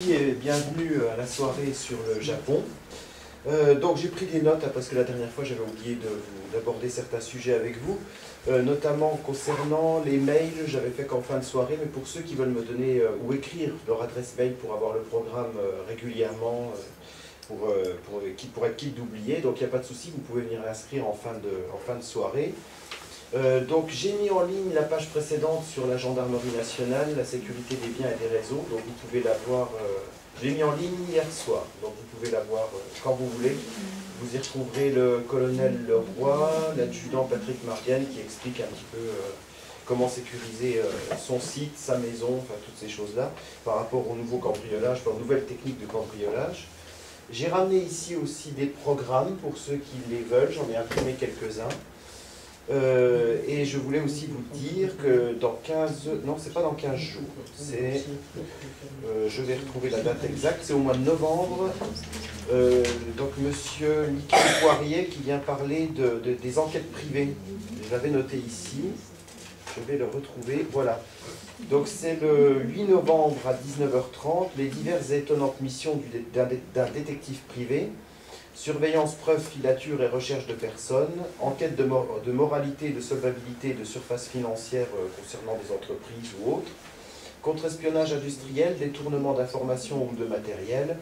Et bienvenue à la soirée sur le Japon. Donc j'ai pris des notes parce que la dernière fois j'avais oublié d'aborder certains sujets avec vous, notamment concernant les mails. J'avais fait qu'en fin de soirée, mais pour ceux qui veulent me donner ou écrire leur adresse mail pour avoir le programme régulièrement, pour être quitte d'oublier, donc il n'y a pas de souci, vous pouvez venir inscrire en fin de soirée. Donc j'ai mis en ligne la page précédente sur la gendarmerie nationale, la sécurité des biens et des réseaux, donc vous pouvez la voir, j'ai mis en ligne hier soir, donc vous pouvez la voir quand vous voulez. Vous y retrouverez le colonel Leroy, l'adjudant Patrick Marianne qui explique un petit peu comment sécuriser son site, sa maison, enfin toutes ces choses-là, par rapport au nouveau cambriolage, aux nouvelles techniques de cambriolage. J'ai ramené ici aussi des programmes pour ceux qui les veulent, j'en ai imprimé quelques-uns. Et je voulais aussi vous dire que dans 15... Non, c'est pas dans 15 jours. C'est... je vais retrouver la date exacte. C'est au mois de novembre. Donc, monsieur Nicolas Poirier qui vient parler des enquêtes privées. Je l'avais noté ici. Je vais le retrouver. Voilà. Donc, c'est le 8 novembre à 19h30. Les diverses et étonnantes missions d'un détective privé. Surveillance, preuve, filature et recherche de personnes, enquête de moralité, de solvabilité, de surface financière concernant des entreprises ou autres, contre-espionnage industriel, détournement d'informations ou de matériel,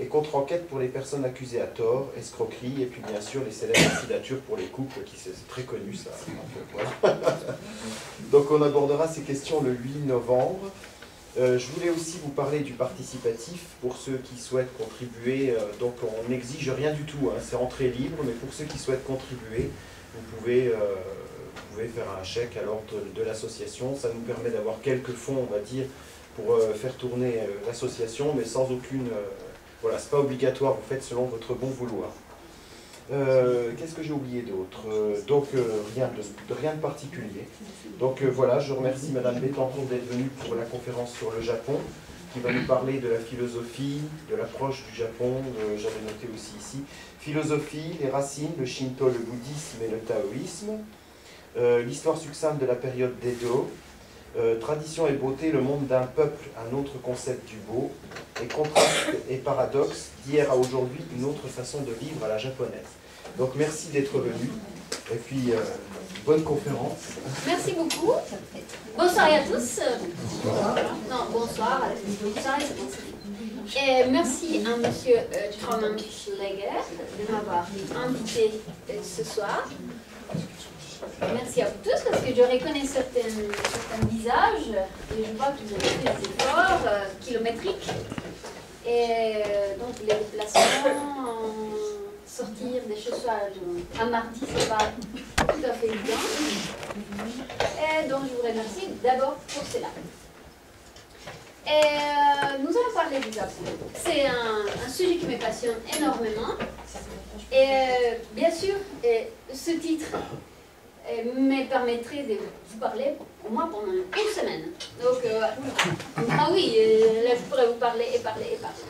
et contre-enquête pour les personnes accusées à tort, escroquerie, et puis bien sûr les célèbres filatures pour les couples, qui c'est très connu ça. Voilà. Donc on abordera ces questions le 8 novembre. Je voulais aussi vous parler du participatif pour ceux qui souhaitent contribuer. Donc on n'exige rien du tout, hein, c'est entrée libre, mais pour ceux qui souhaitent contribuer, vous pouvez faire un chèque à l'ordre de l'association. Ça nous permet d'avoir quelques fonds, on va dire, pour faire tourner l'association, mais sans aucune... voilà, c'est pas obligatoire, vous faites selon votre bon vouloir. Qu'est-ce que j'ai oublié d'autre? Donc rien de particulier. Donc voilà, je remercie Madame Bettencourt d'être venue pour la conférence sur le Japon, qui va nous parler de la philosophie, de l'approche du Japon, j'avais noté aussi ici, philosophie, les racines, le Shinto, le bouddhisme et le taoïsme, l'histoire succincte de la période d'Edo, tradition et beauté, le monde d'un peuple, un autre concept du beau, et contraste et paradoxe, d'hier à aujourd'hui, une autre façon de vivre à la japonaise. Donc merci d'être venu, et puis bonne conférence. Merci beaucoup. Bonsoir à tous. Non, bonsoir. Bonsoir et merci à monsieur Truman Schleger de m'avoir invité ce soir. Merci à vous tous parce que je reconnais certains visages et je vois que vous avez fait des efforts kilométriques. Et donc les déplacements, sortir des chez soi un mardi, c'est pas tout à fait évident. Et donc je vous remercie d'abord pour cela. Et nous allons parler du Japon. C'est un sujet qui me passionne énormément. Et bien sûr, ce titre me permettrait de vous parler au moins pendant une semaine. Donc, ah oui, là je pourrais vous parler et parler et parler.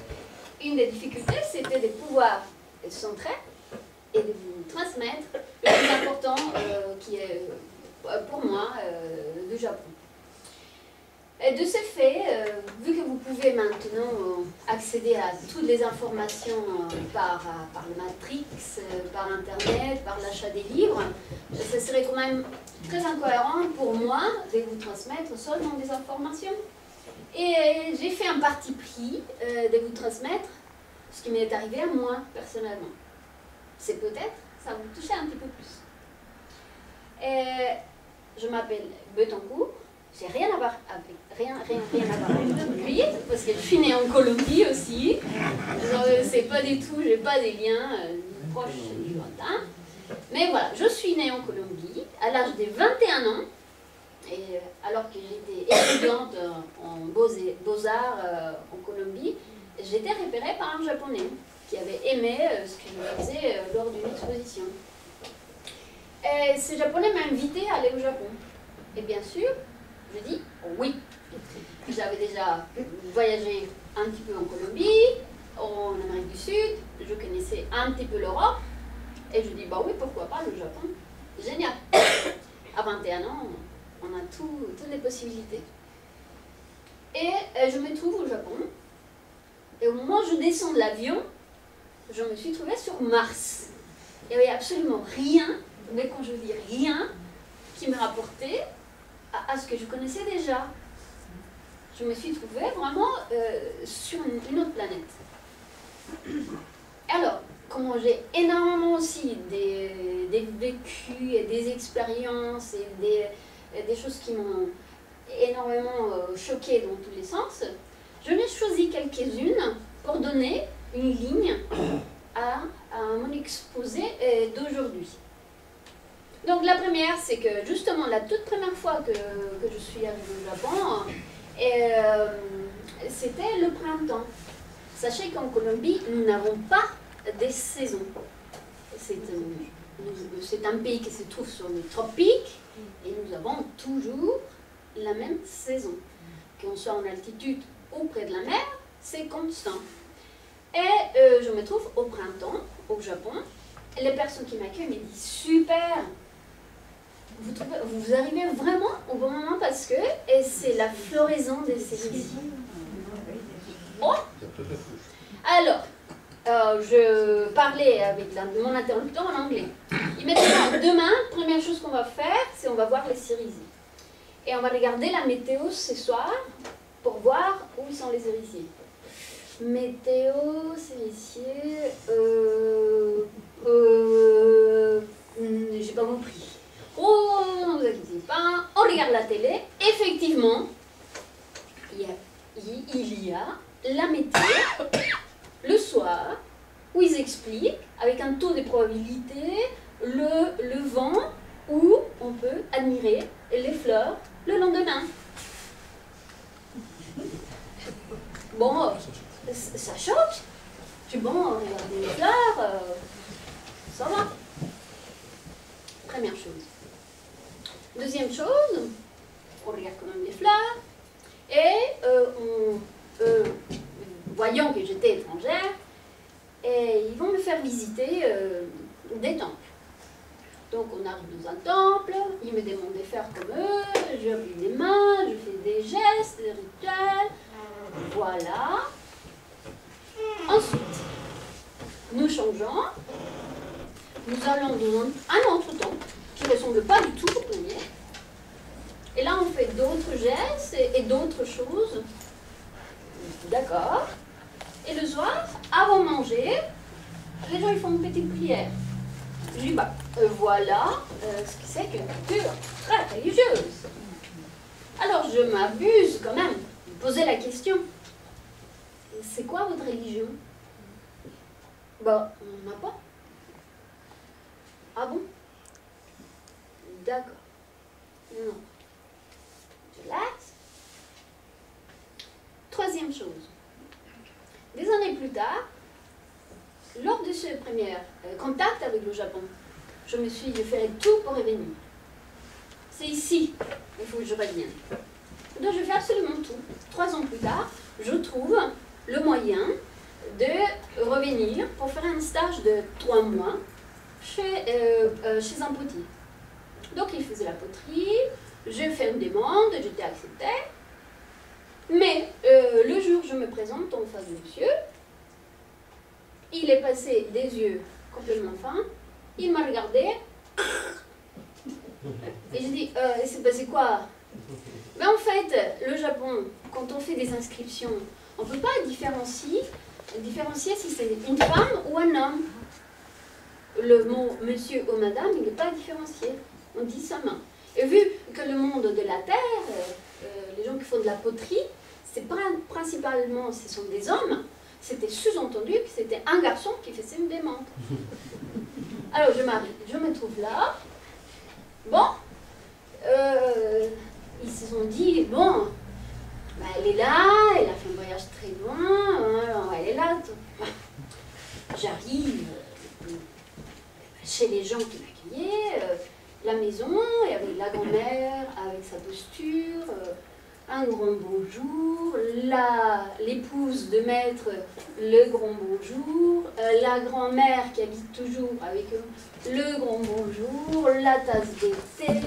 Une des difficultés, c'était de pouvoir centrer et de vous transmettre le plus important qui est pour moi du Japon. Et de ce fait, vu que vous pouvez maintenant accéder à toutes les informations par le Matrix, par Internet, par l'achat des livres, ce serait quand même très incohérent pour moi de vous transmettre seulement des informations. Et j'ai fait un parti pris de vous transmettre ce qui m'est arrivé à moi personnellement. C'est peut-être, ça va vous toucher un petit peu plus. Et je m'appelle Bettencourt. J'ai rien à voir avec lui, parce que je suis née en Colombie aussi. C'est pas du tout, j'ai pas des liens proches ni lointains. Mais voilà, je suis née en Colombie à l'âge de 21 ans, et alors que j'étais étudiante en beaux-arts en Colombie, j'étais repérée par un Japonais qui avait aimé ce que je faisais lors d'une exposition. Et ce Japonais m'a invité à aller au Japon. Et bien sûr, je dis oui. J'avais déjà voyagé un petit peu en Colombie, en Amérique du Sud, je connaissais un petit peu l'Europe, et je dis bah oui, pourquoi pas le Japon. Génial. À 21 ans, on a toutes les possibilités. Et je me trouve au Japon, Et au moment où je descends de l'avion, je me suis trouvée sur Mars. Il n'y avait absolument rien, mais quand je dis rien, qui me rapportait à ce que je connaissais déjà. Je me suis trouvée vraiment sur une autre planète. Alors, comment j'ai énormément aussi des vécus et des expériences et des choses qui m'ont énormément choquée dans tous les sens, je n'ai choisi quelques-unes pour donner une ligne à mon exposé d'aujourd'hui. Donc la première, c'est que justement la toute première fois que je suis arrivée au Japon, c'était le printemps. Sachez qu'en Colombie, nous n'avons pas des saisons. C'est un pays qui se trouve sur les tropiques et nous avons toujours la même saison. Qu'on soit en altitude ou près de la mer, c'est constant. Et je me trouve au printemps, au Japon. Et les personnes qui m'accueillent me disent super, vous arrivez vraiment au bon moment parce que c'est la floraison des cerisiers. Oh. Alors, je parlais avec mon interlocuteur en anglais. Il m'a dit demain, première chose qu'on va faire, c'est on va voir les cerisiers. Et on va regarder la météo ce soir pour voir où sont les cerisiers. Météo, cerisier, j'ai pas compris. Oh, ne vous inquiétez pas, on regarde la télé. Effectivement, il y a la météo le soir où ils expliquent avec un taux de probabilité le vent où on peut admirer les fleurs le lendemain. Bon, ça choque. Je dis bon, regardez les fleurs, ça va. Première chose. Deuxième chose, on regarde quand même les fleurs et voyant que j'étais étrangère, et ils vont me faire visiter des temples. Donc on arrive dans un temple, ils me demandent de faire comme eux, je lève les mains, je fais des gestes, des rituels, voilà. Ensuite, nous changeons, nous allons dans un autre temple qui ne ressemble pas du tout au premier. Et là on fait d'autres gestes et d'autres choses. D'accord. Et le soir, avant de manger, les gens ils font une petite prière. Je dis, bah, voilà ce que c'est qu'une culture très religieuse. Alors je m'abuse quand même de poser la question. C'est quoi votre religion? Bah, on n'en a pas. Ah bon? D'accord. Non. Je laisse. Troisième chose. Des années plus tard, lors de ce premier contact avec le Japon, je me suis dit, je ferai tout pour revenir. C'est ici, il faut que je revienne. Donc je fais absolument tout. 3 ans plus tard, je trouve le moyen de revenir pour faire un stage de 3 mois chez un potier. Donc il faisait la poterie, j'ai fait une demande, j'étais acceptée. Mais le jour où je me présente en face de monsieur, il est passé des yeux complètement fins, il m'a regardé, et j'ai dit, il s'est passé quoi? Ben en fait, le Japon, quand on fait des inscriptions, on ne peut pas différencier si c'est une femme ou un homme. Le mot monsieur ou madame, il n'est pas différencié, on dit sa main. Et vu que le monde de la terre, les gens qui font de la poterie, c'est principalement, ce sont des hommes, c'était sous-entendu que c'était un garçon qui faisait une demande. Alors je me trouve là, bon, ils se sont dit, bon, bah, elle est là, elle a fait un voyage très loin, alors elle est là. J'arrive chez les gens qui m'accueillaient, la maison, il y avait la grand-mère avec sa posture, un grand bonjour, l'épouse de maître, le grand bonjour, la grand-mère qui habite toujours avec eux, le grand bonjour, la tasse de thé,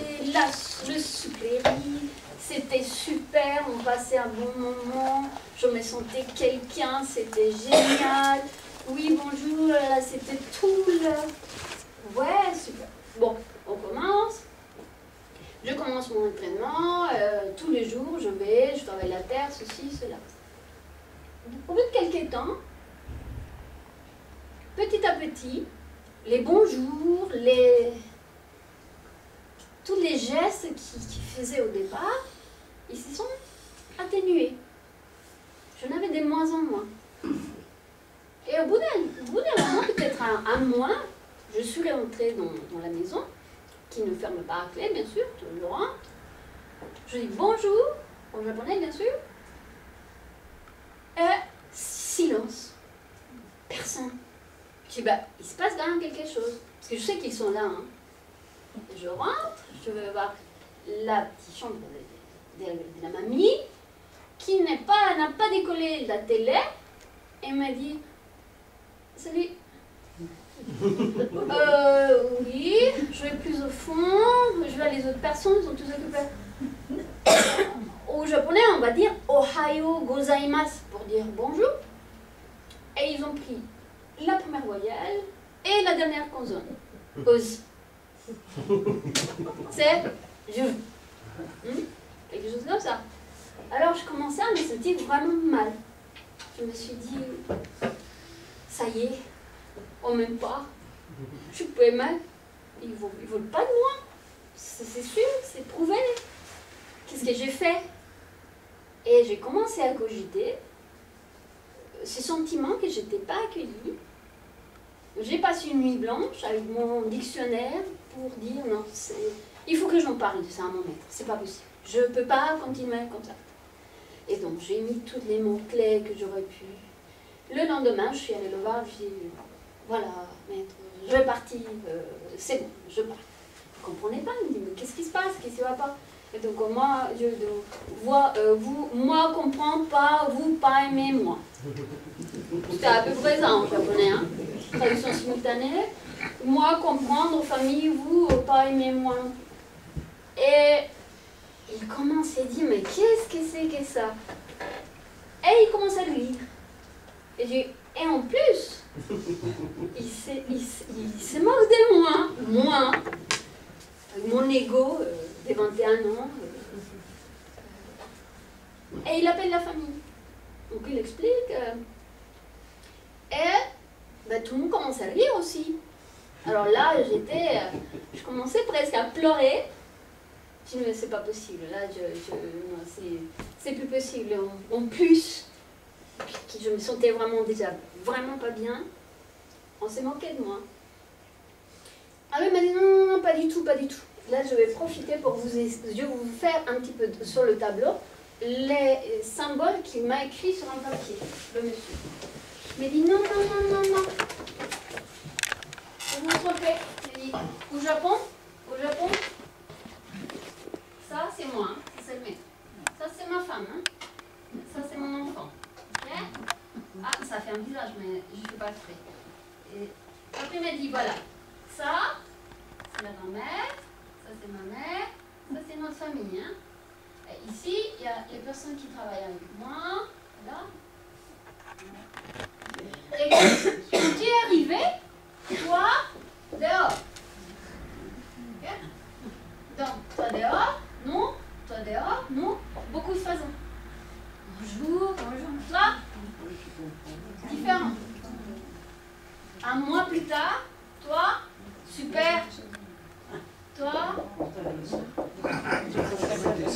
le sucrerie, C'était super, on passait un bon moment, je me sentais quelqu'un, c'était génial. Oui, bonjour, là, c'était tout le... Ouais, super. Bon, on commence. Je commence mon entraînement, tous les jours, je travaille la terre, ceci, cela. Au bout de quelques temps, petit à petit, les bonjours, tous les gestes qu'il faisait au départ, ils se sont atténués. J'en avais de moins en moins. Et au bout d'un moment, peut-être un mois, je suis rentrée dans la maison, qui ne ferme pas à clé, bien sûr, je rentre. Je dis bonjour, en japonais, bien sûr. Et silence. Personne. Je dis, bah, il se passe quand même quelque chose. Parce que je sais qu'ils sont là. Hein. Je rentre, je vais voir la petite chambre de la mamie, qui n'a pas décollé de la télé, et m'a dit, salut. Oui, je vais plus au fond, je vais les autres personnes, ils sont tous occupés. Au japonais, on va dire Ohayo gozaimasu pour dire bonjour. Et ils ont pris la première voyelle et la dernière consonne. Oz. C'est je. Quelque chose comme ça. Alors je commençais à me sentir vraiment mal. Je me suis dit, ça y est, on m'aime pas. Je suis pas mal. Ils veulent pas de moi. C'est sûr, c'est prouvé. Qu'est-ce que j'ai fait? Et j'ai commencé à cogiter ce sentiment que je n'étais pas accueillie. J'ai passé une nuit blanche avec mon dictionnaire pour dire non, il faut que j'en parle de ça à mon maître. C'est pas possible. Je ne peux pas continuer comme ça. Et donc j'ai mis tous les mots-clés que j'aurais pu. Le lendemain, je suis allée le voir, je lui ai dit voilà, maître, je vais partir, c'est bon, je pars. Vous ne comprenez pas, il me dit mais qu'est-ce qui se passe, qu'est-ce qui ne va pas? Et donc moi, je vois, moi comprends pas, vous pas aimer moi. C'était à peu près ça en japonais, hein. Traduction simultanée. Moi comprendre, famille, vous pas aimer moi. Et il commence à dire mais qu'est-ce que c'est que ça? Et il commence à lire. Et en plus, il se moque de moi, avec mon ego de 21 ans. Et il appelle la famille. Donc il explique. Et ben, tout le monde commence à rire aussi. Alors là, je commençais presque à pleurer. Je me dis, mais c'est pas possible. Là, c'est plus possible. En plus, je me sentais vraiment déjà vraiment pas bien. On s'est moqué de moi. Alors il m'a dit, non, non, pas du tout, pas du tout. Là, je vais profiter pour vous faire un petit peu sur le tableau les symboles qu'il m'a écrits sur un papier, le monsieur. Il m'a dit, non, non, non, non, non. Vous vous trompez. Il dit, au Japon, ça c'est moi, hein, ça c'est le maître. Ça c'est ma femme, hein. Ça c'est mon enfant. Ok? Ah, ça fait un visage, mais je ne fais pas exprès. Et après il m'a dit, voilà, ça c'est ma grand-mère, ça c'est ma mère, ça c'est notre famille. Hein. Et ici, il y a les personnes qui travaillent avec moi. Voilà. Et quand tu es arrivé, toi, dehors. Okay? Donc, toi dehors, non, toi dehors, non, beaucoup de façons. Bonjour, bonjour. Toi, différent. Un mois plus tard, toi, super. Toi,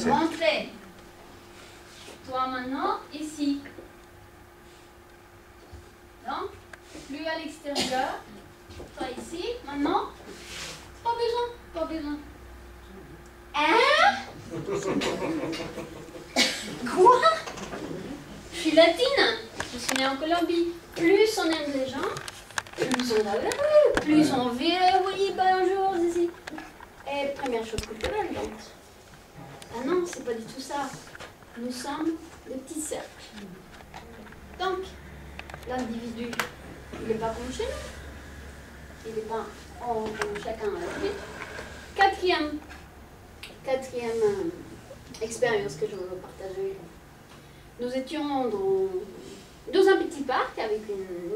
rentrez. Toi maintenant, ici. Donc, plus à l'extérieur. Toi ici, maintenant. Pas besoin, pas besoin. Hein? Quoi? Je suis latine. Je suis née en Colombie. Plus on aime les gens, plus on a plus on vit, oui, bonjour, ici. Et première chose culturelle, donc. Ah non, c'est pas du tout ça. Nous sommes des petits cercles. Donc, l'individu, il n'est pas comme chez nous. Il n'est pas chacun à la suite. Quatrième expérience que je veux partager avec vous. Nous étions dans un petit parc avec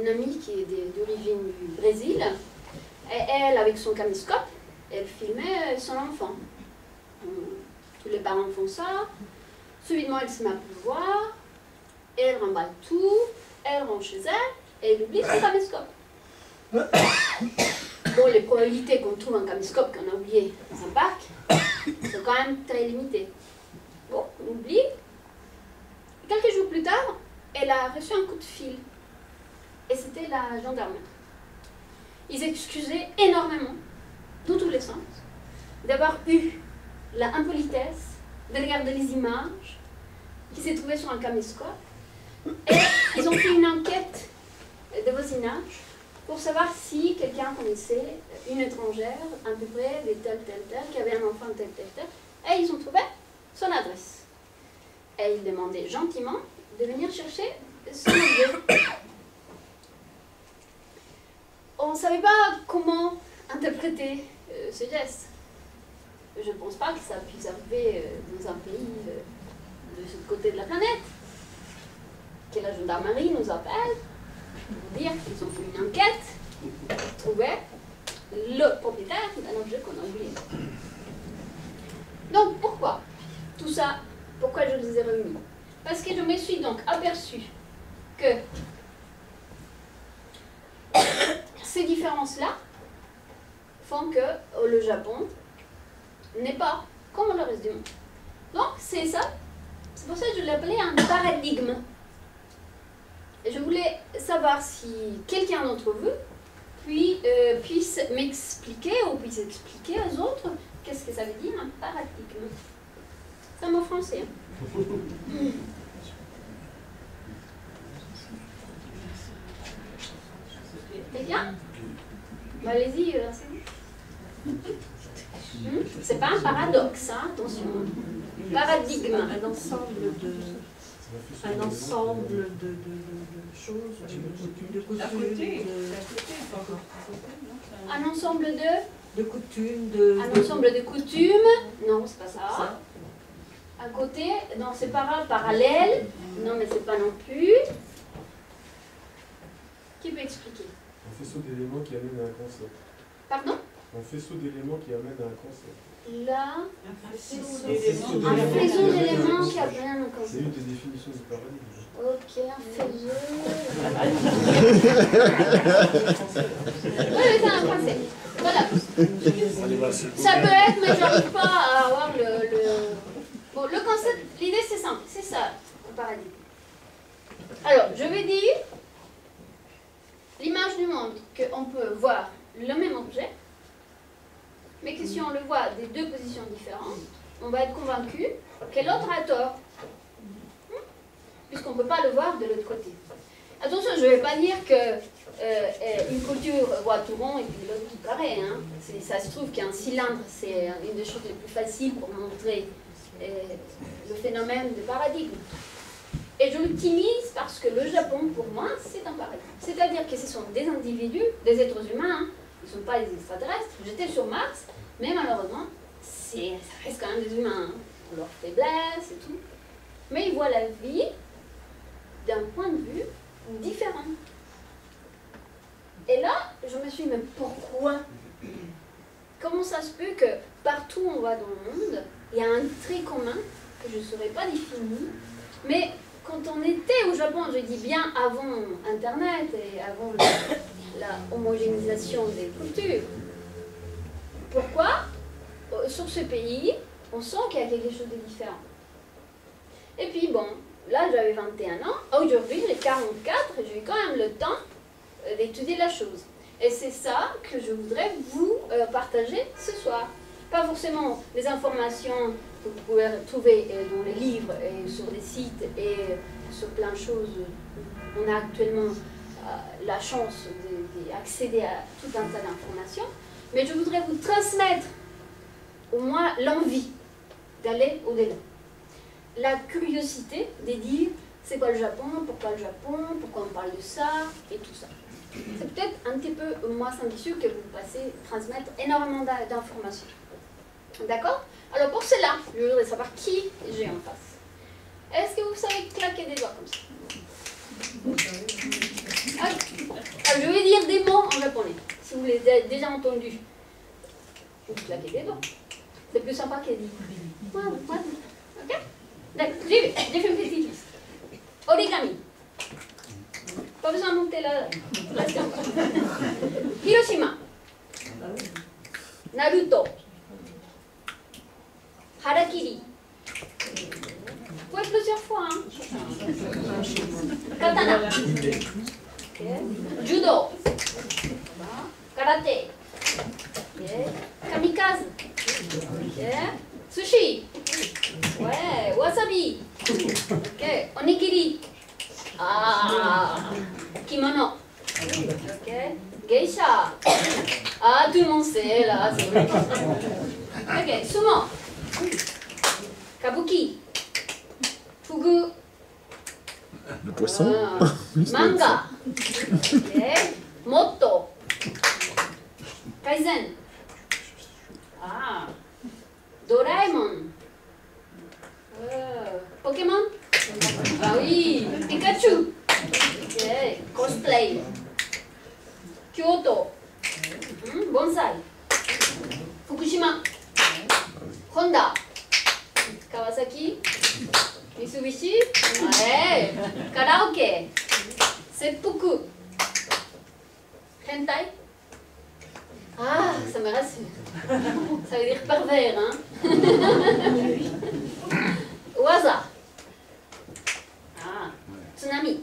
une amie qui est d'origine du Brésil. Et elle, avec son caméscope, elle filmait son enfant. Tous les parents font ça. Subitement, elle se met à pleuvoir. Elle remballe tout. Elle rentre chez elle et elle oublie son caméscope. Bon, les probabilités qu'on trouve un caméscope qu'on a oublié dans un parc sont quand même très limitées. Bon, on oublie. Quelques jours plus tard, elle a reçu un coup de fil. Et c'était la gendarmerie. Ils s'excusaient énormément, dans tous les sens, d'avoir eu la impolitesse de regarder les images qui s'est trouvées sur un caméscope. Et ils ont fait une enquête de voisinage pour savoir si quelqu'un connaissait une étrangère, à peu près de tel, qui avait un enfant tel. Et ils ont trouvé son adresse. Et ils demandaient gentiment de venir chercher son objet. On ne savait pas comment interpréter ce geste. Je ne pense pas que ça puisse arriver dans un pays de ce côté de la planète. Que la gendarmerie nous appelle pour dire qu'ils ont fait une enquête pour trouver le propriétaire d'un objet qu'on a oublié. Donc pourquoi tout ça? Pourquoi je les ai réunis? Parce que je me suis donc aperçue que ces différences-là font que le Japon n'est pas comme le reste du monde. Donc c'est ça, c'est pour ça que je l'ai appelé un paradigme. Et je voulais savoir si quelqu'un d'entre vous puisse m'expliquer ou puisse expliquer aux autres qu'est-ce que ça veut dire un paradigme. C'est un mot français. Quelqu'un? Allez-y, c'est pas un paradoxe, hein, attention. Paradigme. Un ensemble de choses, de coutumes, Un ensemble de coutumes, un ensemble de coutumes, non, c'est pas ça. À côté, non, c'est parallèle, non, mais c'est pas non plus. Qui peut expliquer? Un faisceau d'éléments qui amène à un concept. Pardon? Un faisceau d'éléments qui amène à un concept. Là, un faisceau faisceau d'éléments qui amène à un C'est concept. une des définitions du paradigme. Ok, un faisceau. Oui, c'est un français. Voilà. Ça peut être, mais j'arrive pas à avoir le... Bon, le concept, l'idée c'est simple, c'est ça, le paradigme. Alors, je vais dire l'image du monde qu'on peut voir le même objet, mais que si on le voit des deux positions différentes, on va être convaincu que l'autre a tort, puisqu'on ne peut pas le voir de l'autre côté. Attention, je ne vais pas dire que une couture voit tout rond et puis l'autre tout carré. Hein. Ça se trouve qu'un cylindre, c'est une des choses les plus faciles pour montrer le phénomène de paradigme. Et je l'utilise parce que le Japon, pour moi, c'est un paradigme. C'est-à-dire que ce sont des individus, des êtres humains, hein. Ils ne sont pas des extraterrestres. J'étais sur Mars, mais malheureusement, ça reste quand même des humains, hein, pour leur faiblesse et tout. Mais ils voient la vie d'un point de vue différent. Et là, je me suis dit, mais pourquoi? Comment ça se peut que partout où on va dans le monde, il y a un trait commun que je ne saurais pas définir, mais quand on était au Japon, je dis bien avant Internet et avant la homogénéisation des cultures, pourquoi sur ce pays, on sent qu'il y a quelque chose de différent? Et puis bon, là j'avais 21 ans, aujourd'hui j'ai 44 et j'ai eu quand même le temps d'étudier la chose. Et c'est ça que je voudrais vous partager ce soir. Pas forcément les informations que vous pouvez trouver dans les livres et sur des sites et sur plein de choses. On a actuellement la chance d'accéder à tout un tas d'informations. Mais je voudrais vous transmettre au moins l'envie d'aller au-delà. La curiosité de dire c'est quoi le Japon, pourquoi on parle de ça et tout ça. C'est peut-être un petit peu moins ambitieux que vous passez transmettre énormément d'informations. D'accord? Alors pour cela, je voudrais savoir qui j'ai en face. Est-ce que vous savez claquer des doigts comme ça? Ah, je vais dire des mots en japonais, si vous les avez déjà entendus. Vous claquez des doigts. C'est plus sympa qu'elle dit. Ok? D'accord, j'y vais. J'ai fait une petite liste. Origami. Pas besoin de monter la science. Hiroshima. Naruto. Harakiri. Faut être plusieurs fois. Hein? Katana. Okay. Judo. Karaté. Okay. Kamikaze. Okay. Sushi. Ouais. Wasabi. Okay. Onigiri. Ah. Kimono. Okay. Geisha. Ah, tout le monde sait là. Ok. Sumo. Kabuki. Fugu. Le poisson. Manga. Okay. Motto. Kaizen. Ah. Doraemon. Pokémon. Ah oui. Pikachu. Okay. Cosplay. Kyoto. Bonsai. Fukushima. Honda. Kawasaki. Mitsubishi. Ouais. Karaoke. Seppuku. Hentai. Ah, ça me rassure. Ça veut dire pervers, hein. Waza. Ah. Tsunami.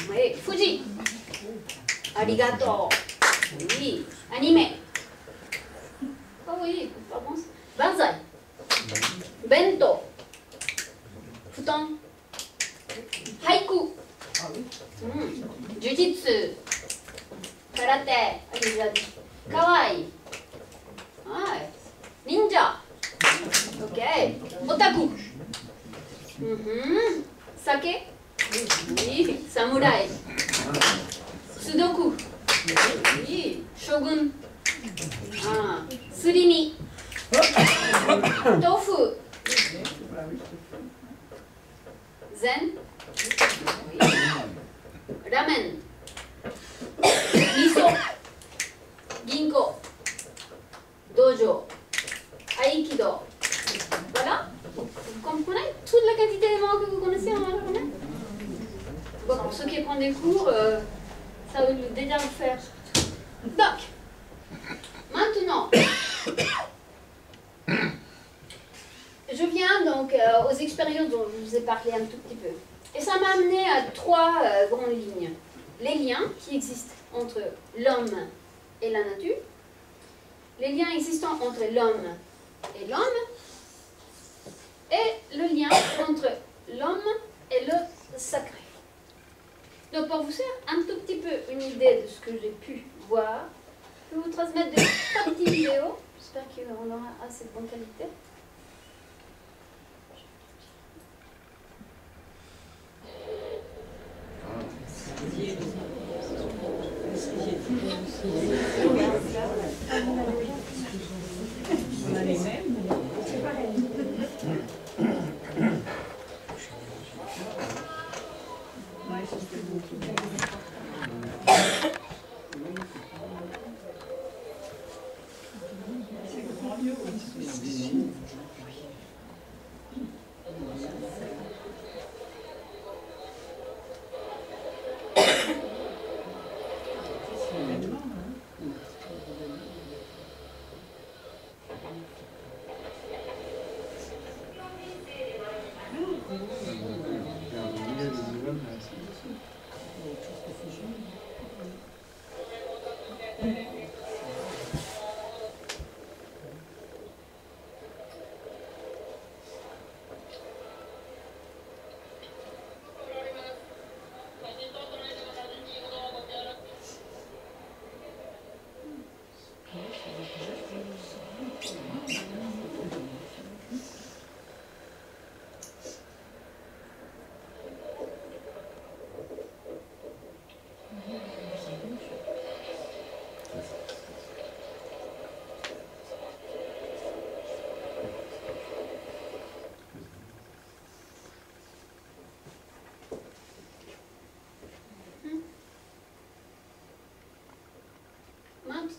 Oui. Fuji. Arigato. Oui. Anime. Oh oui, pas bon. Banzai. Bento. Futon. Haiku. Jujitsu. Karate. Kawaii. Ouais. Ninja. Ok. Otaku. Sake. Oui. Samouraï. Sudoku. Oui. Shogun. Ah. Surimi. Tofu. Zen. Oui. Ramen. Miso. Ginko. Dojo. Aikido. Voilà. Vous comprenez toute la quantité de mots que vous connaissez en japonais? Bon, pour ceux qui prennent des cours, ça va déjà vous faire. Donc, maintenant, je viens donc aux expériences dont je vous ai parlé un tout petit peu. Et ça m'a amené à trois grandes lignes. Les liens qui existent entre l'homme et la nature, les liens existants entre l'homme et l'homme, et le lien entre l'homme et le sacré. Donc pour vous faire un tout petit peu une idée de ce que j'ai pu voir, je vais vous transmettre de petites vidéos. J'espère qu'on aura assez de bonne qualité.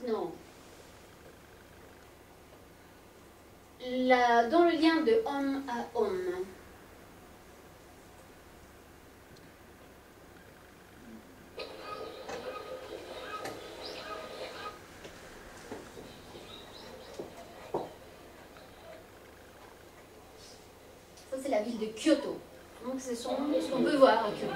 non. Dans le lien de homme à homme. Ça, c'est la ville de Kyoto. Donc, c'est ce qu'on peut voir à Kyoto.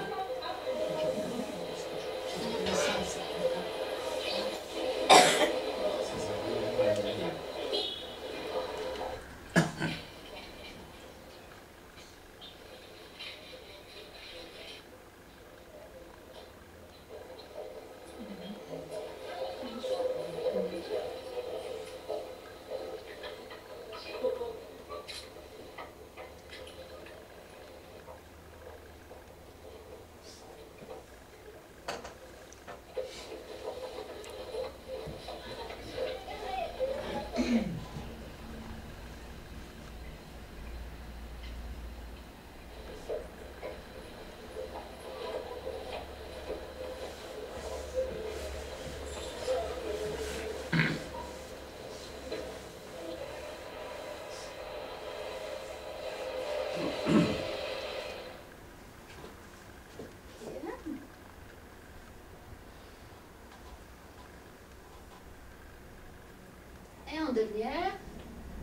Et en dernière,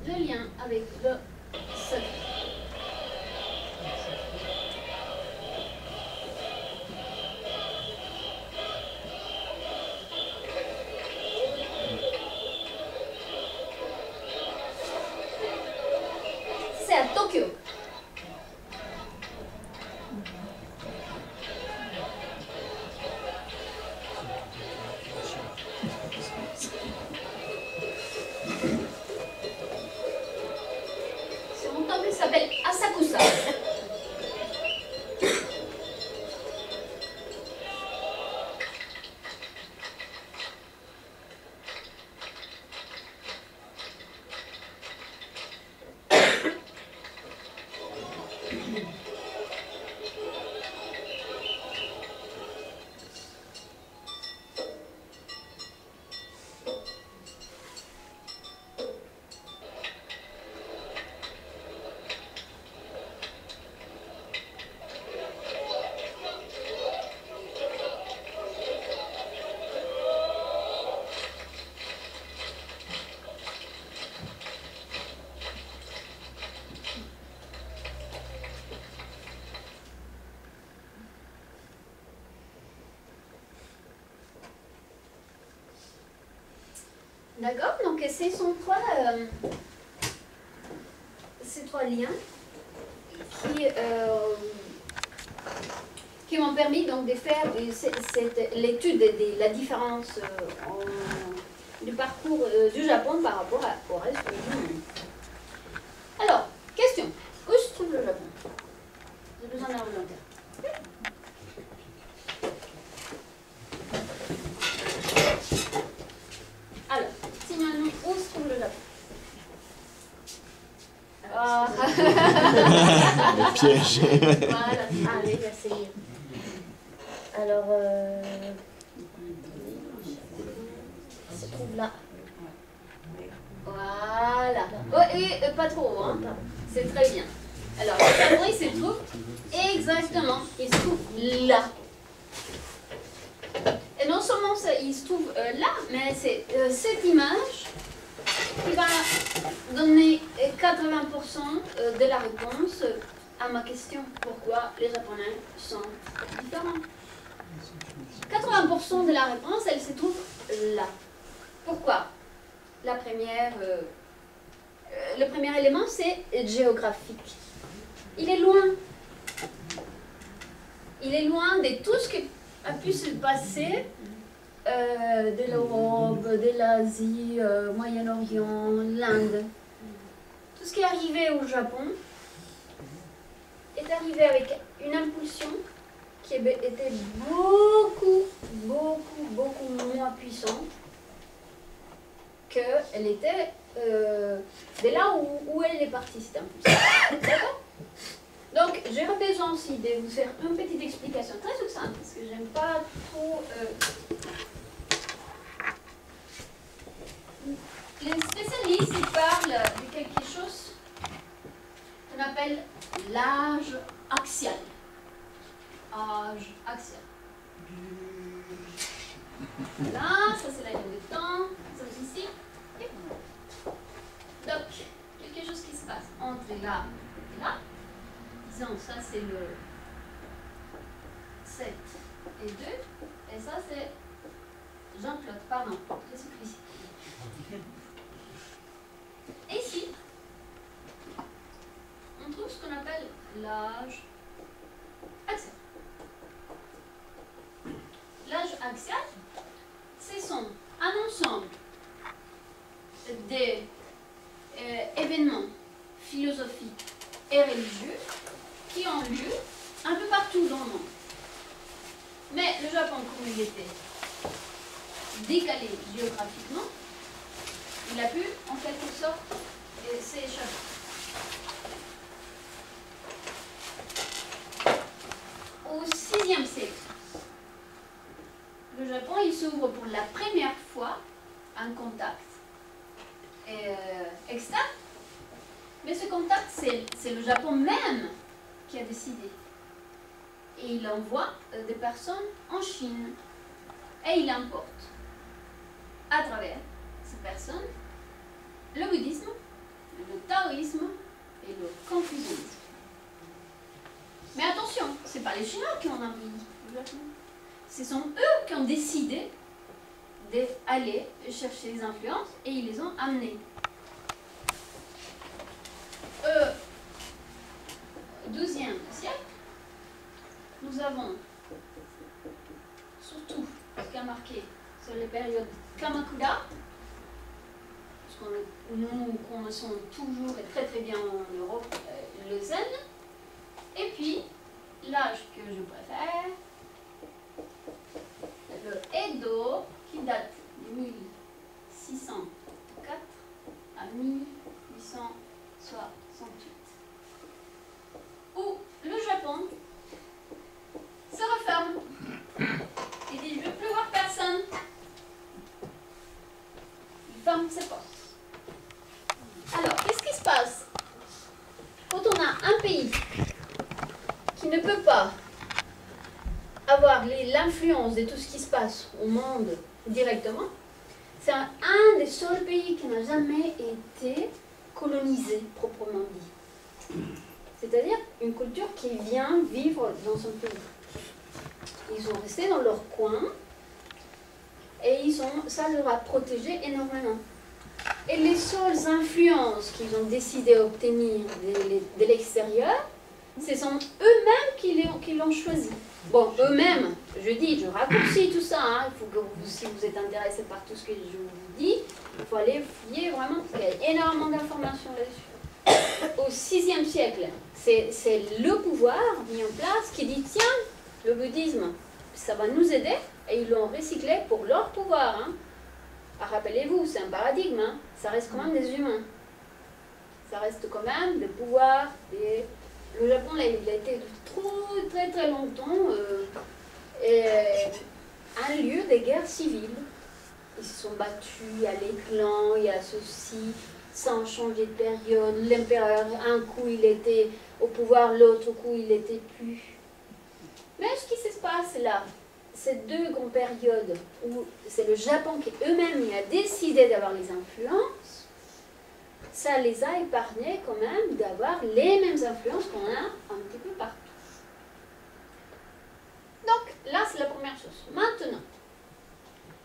le lien avec le secret. C'est à Tokyo. Son temple s'appelle Asakusa. D'accord, donc ces sont ces trois liens qui m'ont permis donc de faire l'étude de la différence du parcours du Japon par rapport au reste du monde. Alors, question, où se trouve le Japon? J'ai besoin d'un volontaire. Alors, signale-nous où se trouve le Japon. Ah. Le piège. Voilà. Allez, j'essaye. Alors, ça se trouve là. Voilà. Oh, et pas trop, hein. C'est très bien. Alors, le Japon, il se trouve exactement, il se trouve là. Et non seulement ça, il se trouve là, mais c'est cette image qui va donner 80% de la réponse à ma question. Pourquoi les Japonais sont différents? 80% de la réponse, elle se trouve là. Pourquoi? La première, le premier élément, c'est géographique. Il est loin. Il est loin de tout ce qui a pu se passer de l'Europe, de l'Asie, Moyen-Orient, l'Inde. Tout ce qui est arrivé au Japon est arrivé avec une impulsion qui était beaucoup moins puissante qu'elle était de là où elle est partie, cette impulsion. D'accord? Donc, j'aurais besoin aussi de vous faire une petite explication très succincte, parce que j'aime pas trop Voilà, ça c'est la ligne de temps, ça ici. Et donc, quelque chose qui se passe entre là et là. Disons, ça c'est le 7 et 2, et ça c'est Jean-Claude, pardon, je suis ici. Et ici, on trouve ce qu'on appelle l'âge axial. L'âge axial, c'est un ensemble des événements philosophiques et religieux qui ont lieu un peu partout dans le monde. Mais le Japon, comme il était décalé géographiquement, il a pu en quelque sorte s'échapper. Au VIe siècle, le Japon il s'ouvre pour la première fois un contact externe, mais ce contact c'est le Japon même qui a décidé. Et il envoie des personnes en Chine et il importe à travers ces personnes le bouddhisme, le taoïsme et le confucianisme. Mais attention, ce n'est pas les Chinois qui ont envahi le Japon. Ce sont eux qui ont décidé d'aller chercher les influences et ils les ont amenées. Au XIIe siècle, nous avons surtout ce qui a marqué sur les périodes Kamakura, parce que nous connaissons toujours et très très bien en Europe le zen, et puis l'âge que je préfère, le Edo, qui date de 1604 à 1868, où le Japon se referme et dit je ne veux plus voir personne. Il ferme ses portes. Alors, qu'est-ce qui se passe quand on a un pays qui ne peut pas avoir l'influence de tout ce qui se passe au monde directement? C'est un des seuls pays qui n'a jamais été colonisé proprement dit. C'est-à-dire une culture qui vient vivre dans son pays. Ils sont restés dans leur coin et ça leur a protégé énormément. Et les seules influences qu'ils ont décidé d'obtenir de l'extérieur, ce sont eux-mêmes qui l'ont choisi. Bon, eux-mêmes, je raccourcis tout ça, hein. Il faut que si vous êtes intéressé par tout ce que je vous dis, il faut aller fouiller vraiment, parce qu'il y a énormément d'informations là-dessus. Au VIe siècle, c'est le pouvoir mis en place qui dit, tiens, le bouddhisme, ça va nous aider, et ils l'ont recyclé pour leur pouvoir. Hein. Ah, rappelez-vous, c'est un paradigme, hein. Ça reste quand même des humains. Ça reste quand même le pouvoir des... Le Japon, là, il a été très très longtemps un lieu de guerre civile. Ils se sont battus, à l'éclan, il y a ceci, sans changer de période. L'empereur, un coup il était au pouvoir, l'autre coup il n'était plus. Mais ce qui se passe là, ces deux grandes périodes où c'est le Japon qui eux-mêmes a décidé d'avoir les influences, ça les a épargnés quand même d'avoir les mêmes influences qu'on a un petit peu partout. Donc là c'est la première chose. Maintenant,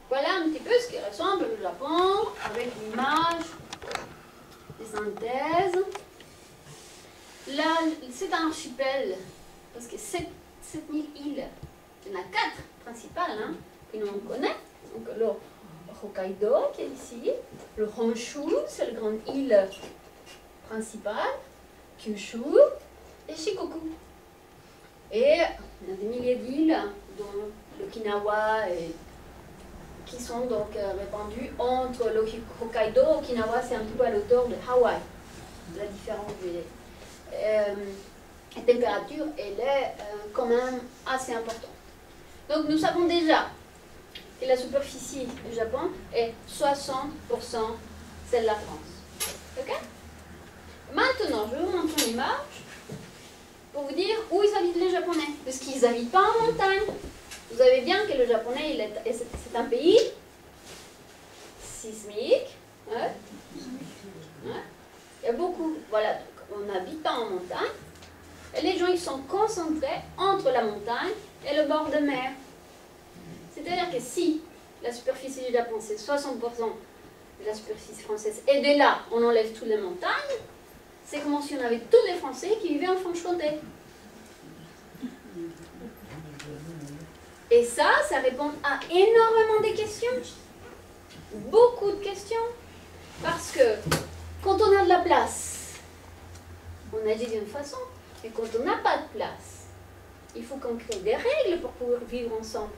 voilà un petit peu ce qui ressemble au Japon avec l'image des synthèses. Là c'est un archipel parce que 7000 îles, il y en a 4 principales hein, que nous on connaît. Donc le Hokkaido qui est ici, le Honshu, c'est la grande île principale, Kyushu et Shikoku. Et il y a des milliers d'îles, dont l'Okinawa, qui sont donc répandues entre le Hokkaido et Okinawa, c'est un petit peu à l'auteur de Hawaï. La différence de température, elle est quand même assez importante. Donc nous savons déjà que la superficie du Japon est 60%, celle de la France. Ok? Maintenant, je vais vous montrer une image pour vous dire où ils habitent les Japonais. Parce qu'ils n'habitent pas en montagne. Vous savez bien que le japonais, c'est un pays sismique. Ouais. Ouais. Il y a beaucoup, voilà, donc on habite pas en montagne. Et les gens, ils sont concentrés entre la montagne et le bord de mer. C'est-à-dire que si la superficie du Japon, c'est 60% de la superficie française, et de là, on enlève toutes les montagnes, c'est comme si on avait tous les Français qui vivaient en Franche-Comté. Et ça répond à énormément de questions. Beaucoup de questions. Parce que quand on a de la place, on agit d'une façon. Et quand on n'a pas de place, il faut qu'on crée des règles pour pouvoir vivre ensemble.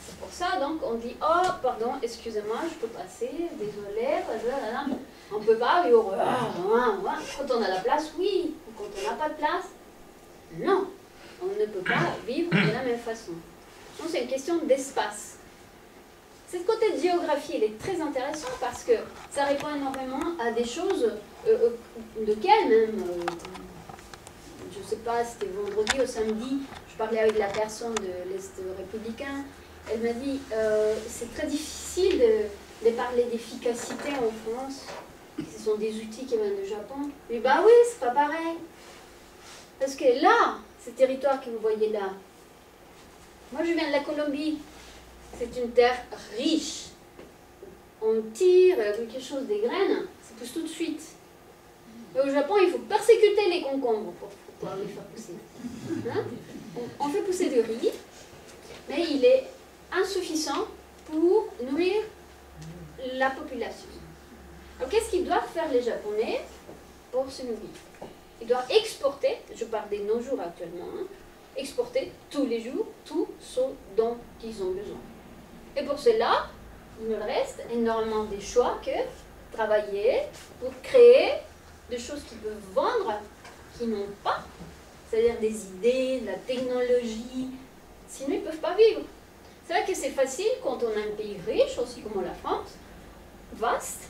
C'est pour ça, donc, on dit, oh, pardon, excusez-moi, je peux passer, désolé, on ne peut pas vivre, quand on a la place, oui, quand on n'a pas de place, non, on ne peut pas vivre de la même façon. Donc, c'est une question d'espace. Ce côté de géographie, il est très intéressant parce que ça répond énormément à des choses de quelles même, je ne sais pas, c'était vendredi ou samedi, je parlais avec la personne de l'Est républicain. Elle m'a dit, c'est très difficile de parler d'efficacité en France. Ce sont des outils qui viennent du Japon. Mais bah oui, c'est pas pareil. Parce que là, ce territoire que vous voyez là, moi je viens de la Colombie. C'est une terre riche. On tire quelque chose des graines, ça pousse tout de suite. Et au Japon, il faut persécuter les concombres pour pouvoir les faire pousser. Hein? On fait pousser du riz, mais il est insuffisant pour nourrir la population. Alors qu'est-ce qu'ils doivent faire les Japonais pour se nourrir? Ils doivent exporter, je parle de nos jours actuellement, hein, exporter tous les jours tout ce dont ils ont besoin. Et pour cela, il nous reste énormément de choix que travailler pour créer des choses qu'ils peuvent vendre, qu'ils n'ont pas, c'est-à-dire des idées, de la technologie, sinon ils ne peuvent pas vivre. C'est vrai que c'est facile quand on a un pays riche, aussi comme la France, vaste,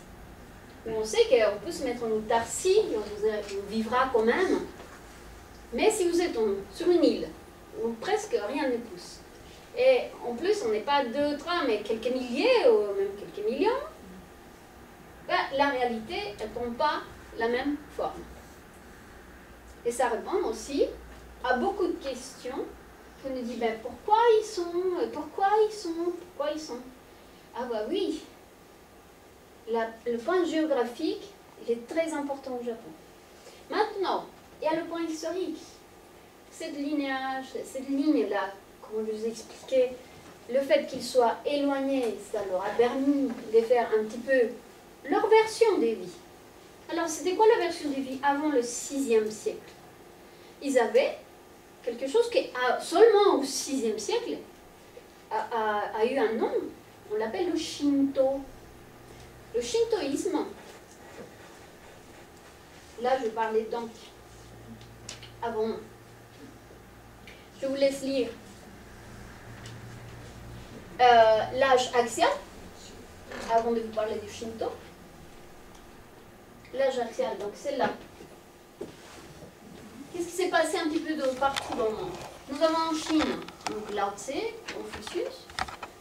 où on sait qu'on peut se mettre en autarcie, on vivra quand même. Mais si vous êtes sur une île, où presque rien ne pousse, et en plus on n'est pas 2, 3, mais quelques milliers, ou même quelques millions, ben, la réalité, elle ne prend pas la même forme. Et ça répond aussi à beaucoup de questions. On nous dit, ben, pourquoi ils sont. Ah bah oui, le point géographique, il est très important au Japon. Maintenant, il y a le point historique. Cette lignage, cette ligne-là, comme je vous ai expliqué, le fait qu'ils soient éloignés, ça leur a permis de faire un petit peu leur version des vies. Alors, c'était quoi la version des vies avant le 6e siècle? Ils avaient quelque chose qui, seulement au 6e siècle, a eu un nom. On l'appelle le Shinto. Le shintoïsme, là je parlais donc avant. Je vous laisse lire l'âge axial, avant de vous parler du Shinto. L'âge axial, donc c'est là. Qu'est-ce qui s'est passé un petit peu partout dans le monde? Nous avons en Chine, donc Lao Tse, Confucius.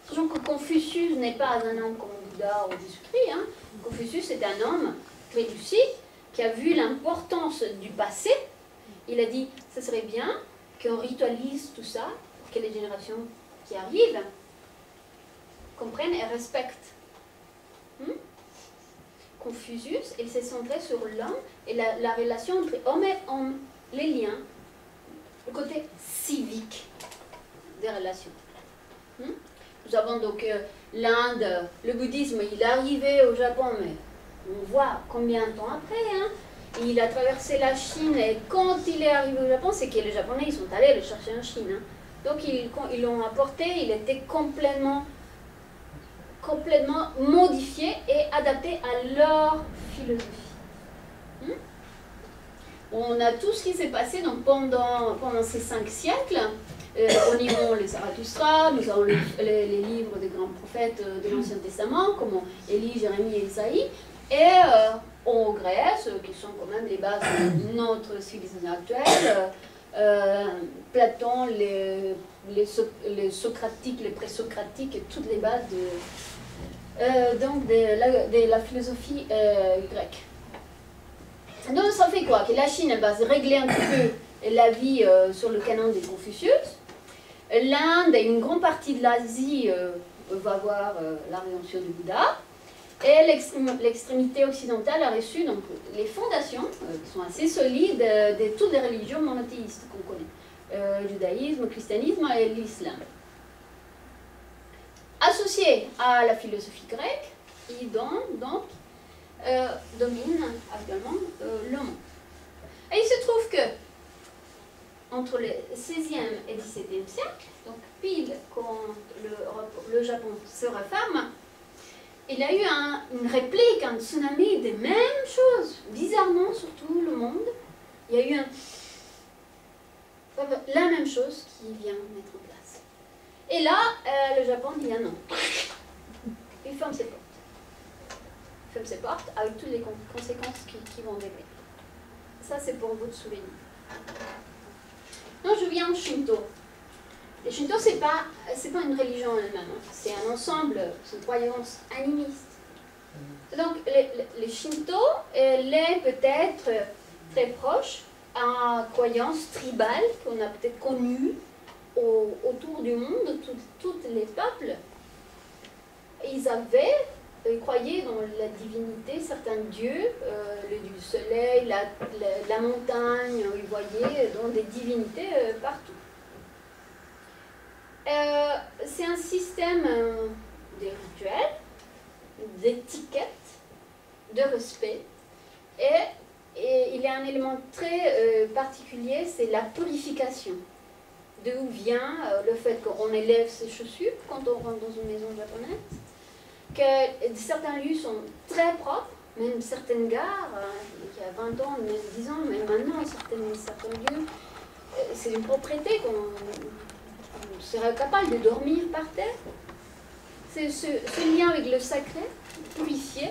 Sachant que Confucius n'est pas un homme comme Bouddha ou Jésus-Christ. Hein. Confucius est un homme très lucide qui a vu l'importance du passé. Il a dit, ce serait bien qu'on ritualise tout ça pour que les générations qui arrivent comprennent et respectent. Confucius, il s'est centré sur l'homme et la relation entre homme et homme, les liens, le côté civique des relations. Nous avons donc l'Inde, le bouddhisme, il est arrivé au Japon, mais on voit combien de temps après. Hein, il a traversé la Chine et quand il est arrivé au Japon, c'est que les Japonais ils sont allés le chercher en Chine. Hein. Donc ils l'ont apporté, il était complètement modifié et adapté à leur philosophie. On a tout ce qui s'est passé donc, pendant ces 5 siècles. Au niveau les Zarathustra, nous avons les livres des grands prophètes de l'Ancien Testament, comme Élie, Jérémie et Isaïe, et en Grèce, qui sont quand même les bases de notre civilisation actuelle, Platon, les socratiques, les présocratiques, et toutes les bases de la philosophie grecque. Donc ça fait quoi? Que la Chine va se régler un petit peu la vie sur le canon de Confucius. L'Inde et une grande partie de l'Asie va voir la rédemption du Bouddha. Et l'extrémité occidentale a reçu donc, les fondations, qui sont assez solides, de toutes les religions monothéistes qu'on connaît. Judaïsme, christianisme et l'islam. Associé à la philosophie grecque, qui donc domine actuellement le monde. Et il se trouve que entre le 16e et 17e siècle, donc pile quand le Japon se referme, il y a eu une réplique, un tsunami des mêmes choses, bizarrement sur tout le monde. Il y a eu la même chose qui vient mettre en place. Et là, le Japon dit ah non. Il ferme ses portes. Il ferme ses portes avec toutes les conséquences qui vont développer. Ça, c'est pour votre souvenir. Donc, je viens au Shinto. Le Shinto, c'est pas une religion elle-même, hein. C'est un ensemble, c'est une croyance animiste. Donc, le Shinto, elle est peut-être très proche à une croyance tribale qu'on a peut-être connue autour du monde, tous les peuples. Ils croyaient dans la divinité, certains dieux, le dieu du soleil, la montagne, ils voyaient dans des divinités partout. C'est un système de rituels, d'étiquette, de respect. Et il y a un élément très particulier, c'est la purification. D'où vient le fait qu'on élève ses chaussures quand on rentre dans une maison japonaise, que certains lieux sont très propres, même certaines gares, il y a 20 ans, 10 ans, mais maintenant, certains lieux, c'est une propriété qu'on serait capable de dormir par terre. C'est ce lien avec le sacré, purifié,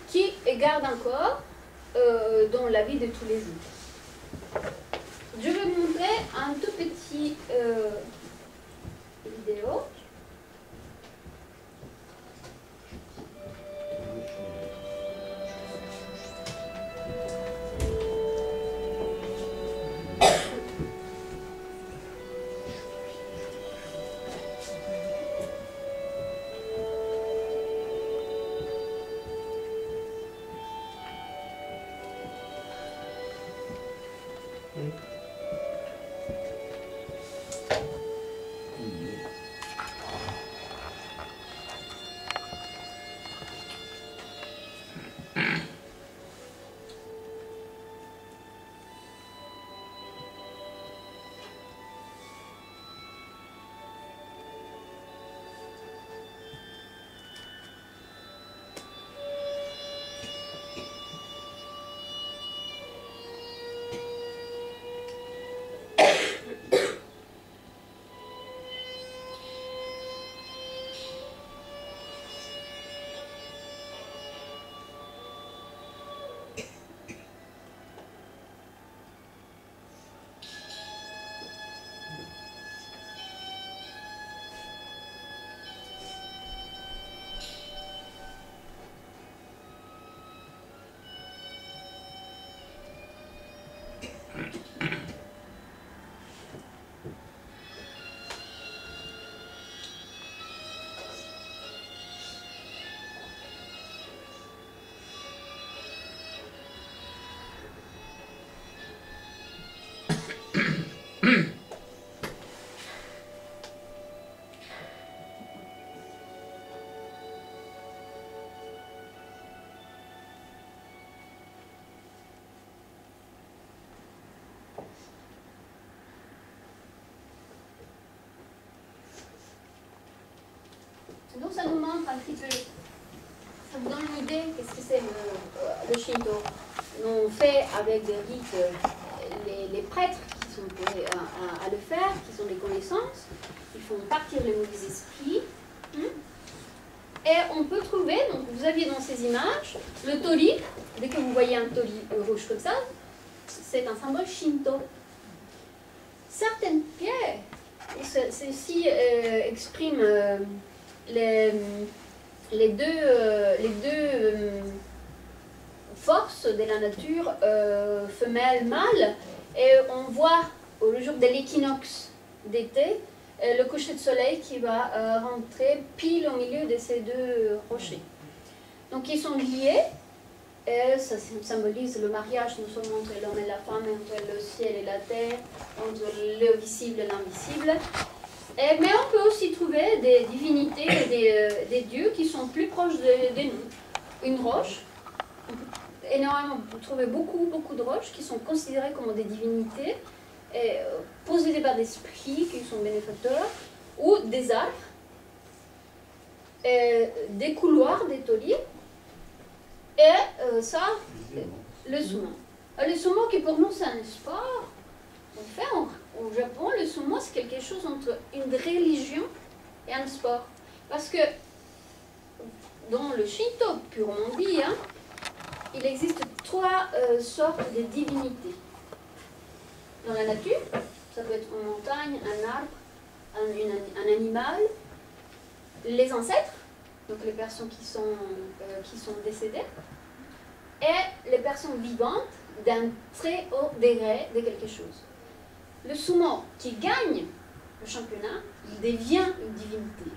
qui garde encore dans la vie de tous les jours. Je vais vous montrer un tout petit vidéo. Donc ça nous montre un petit peu, ça vous donne une idée qu'est-ce que c'est le Shinto. On fait avec des rites les prêtres qui sont appelés à le faire, qui sont des connaissances, ils font partir les mauvais esprits. Et on peut trouver, donc vous aviez dans ces images, le tori, dès que vous voyez un tori rouge comme ça, c'est un symbole Shinto. certaines pierres, ceci exprime les deux forces de la nature, femelle-mâle, et on voit le jour de l'équinoxe d'été, le coucher de soleil qui va rentrer pile au milieu de ces deux rochers. Donc ils sont liés, et ça symbolise le mariage non seulement entre l'homme et la femme, mais entre le ciel et la terre, entre le visible et l'invisible. Mais on peut aussi trouver des divinités, des dieux qui sont plus proches de nous. Une roche, on peut énormément trouver beaucoup de roches qui sont considérées comme des divinités, possédées par des esprits qui sont bénéfacteurs, ou des arbres, des couloirs, des tauliers, et ça, le sumo. Le sumo qui pour nous c'est un sport. En fait, au Japon, le sumo c'est quelque chose entre une religion et un sport. Parce que dans le Shinto purement dit, il existe trois sortes de divinités. Dans la nature, ça peut être une montagne, un arbre, un animal, les ancêtres, donc les personnes qui sont décédées, et les personnes vivantes d'un très haut degré de quelque chose. Le sumo qui gagne le championnat, il devient une divinité.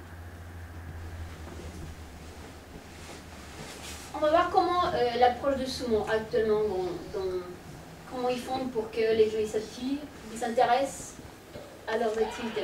On va voir comment l'approche du sumo actuellement, comment ils font pour que les gens s'intéressent à leur activité.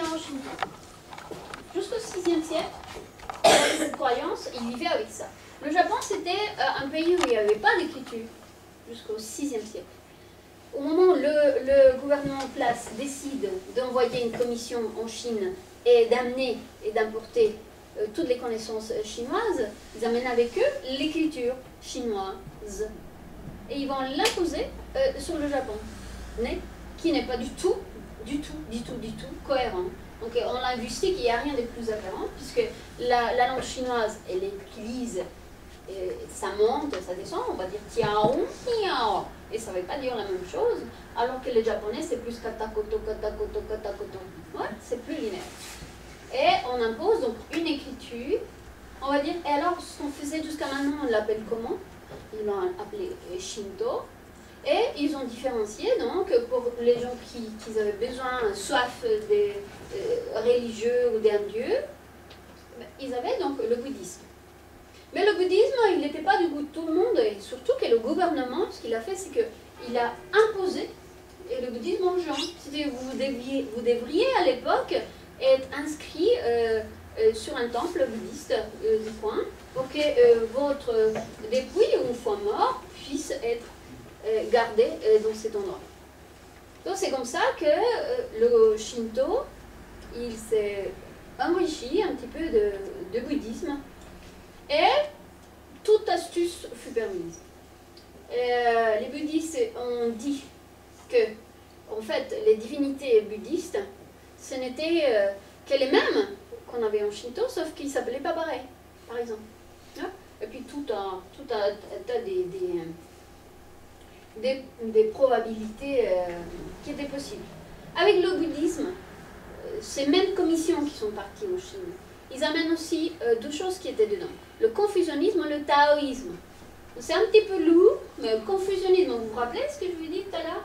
En Chine. Jusqu'au 6e siècle, cette croyance, ils vivaient avec ça. Le Japon, c'était un pays où il n'y avait pas d'écriture jusqu'au 6e siècle. Au moment où le gouvernement en place décide d'envoyer une commission en Chine et d'amener et d'importer toutes les connaissances chinoises, ils amènent avec eux l'écriture chinoise. Et ils vont l'imposer sur le Japon, qui n'est pas du tout cohérent. Donc en linguistique, il n'y a rien de plus apparent, puisque la langue chinoise, elle utilise, ça monte, ça descend, on va dire tiao, tiao, et ça ne veut pas dire la même chose, alors que le japonais, c'est plus katakoto, katakoto, katakoto. Ouais, c'est plus linéaire. Et on impose donc une écriture, on va dire, et alors ce qu'on faisait jusqu'à maintenant, on l'appelle comment? Ils l'ont appelé Shinto. Et ils ont différencié, donc, pour les gens qui avaient besoin, soif des religieux ou d'un dieu, ils avaient donc le bouddhisme. Mais le bouddhisme, il n'était pas du goût de tout le monde, et surtout que le gouvernement, ce qu'il a fait, c'est qu'il a imposé le bouddhisme aux gens. Vous devriez à l'époque être inscrit sur un temple bouddhiste du coin, pour que votre dépouille ou foi mort puisse être gardé dans cet endroit. Donc c'est comme ça que le Shinto, il s'est enrichi un petit peu de bouddhisme et toute astuce fut permise. Les bouddhistes ont dit que en fait les divinités bouddhistes ce n'étaient que les mêmes qu'on avait en Shinto, sauf qu'ils ne s'appelaient pas pareil, par exemple. Et puis tout un tas des probabilités qui étaient possibles. Avec le bouddhisme, ces mêmes commissions qui sont parties en Chine, ils amènent aussi deux choses qui étaient dedans. Le confucianisme et le taoïsme. C'est un petit peu lourd, mais le confucianisme, vous vous rappelez ce que je vous ai dit tout à l'heure?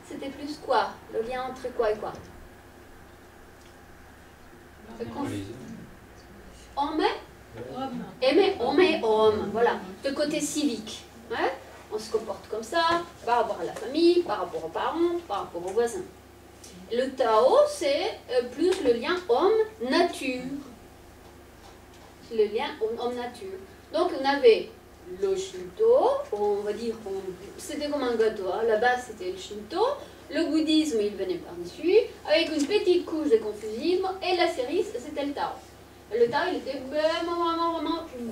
C'était plus quoi? Le lien entre quoi et quoi? Homme et homme, voilà. Le côté civique. Ouais? On se comporte comme ça, par rapport à la famille, par rapport aux parents, par rapport aux voisins. Le Tao, c'est plus le lien homme-nature. Le lien homme-nature. Donc on avait le Shinto, on va dire, c'était comme un gâteau, hein. La base c'était le Shinto, le bouddhisme il venait par-dessus, avec une petite couche de confucianisme, et la cerise c'était le Tao. Le Tao il était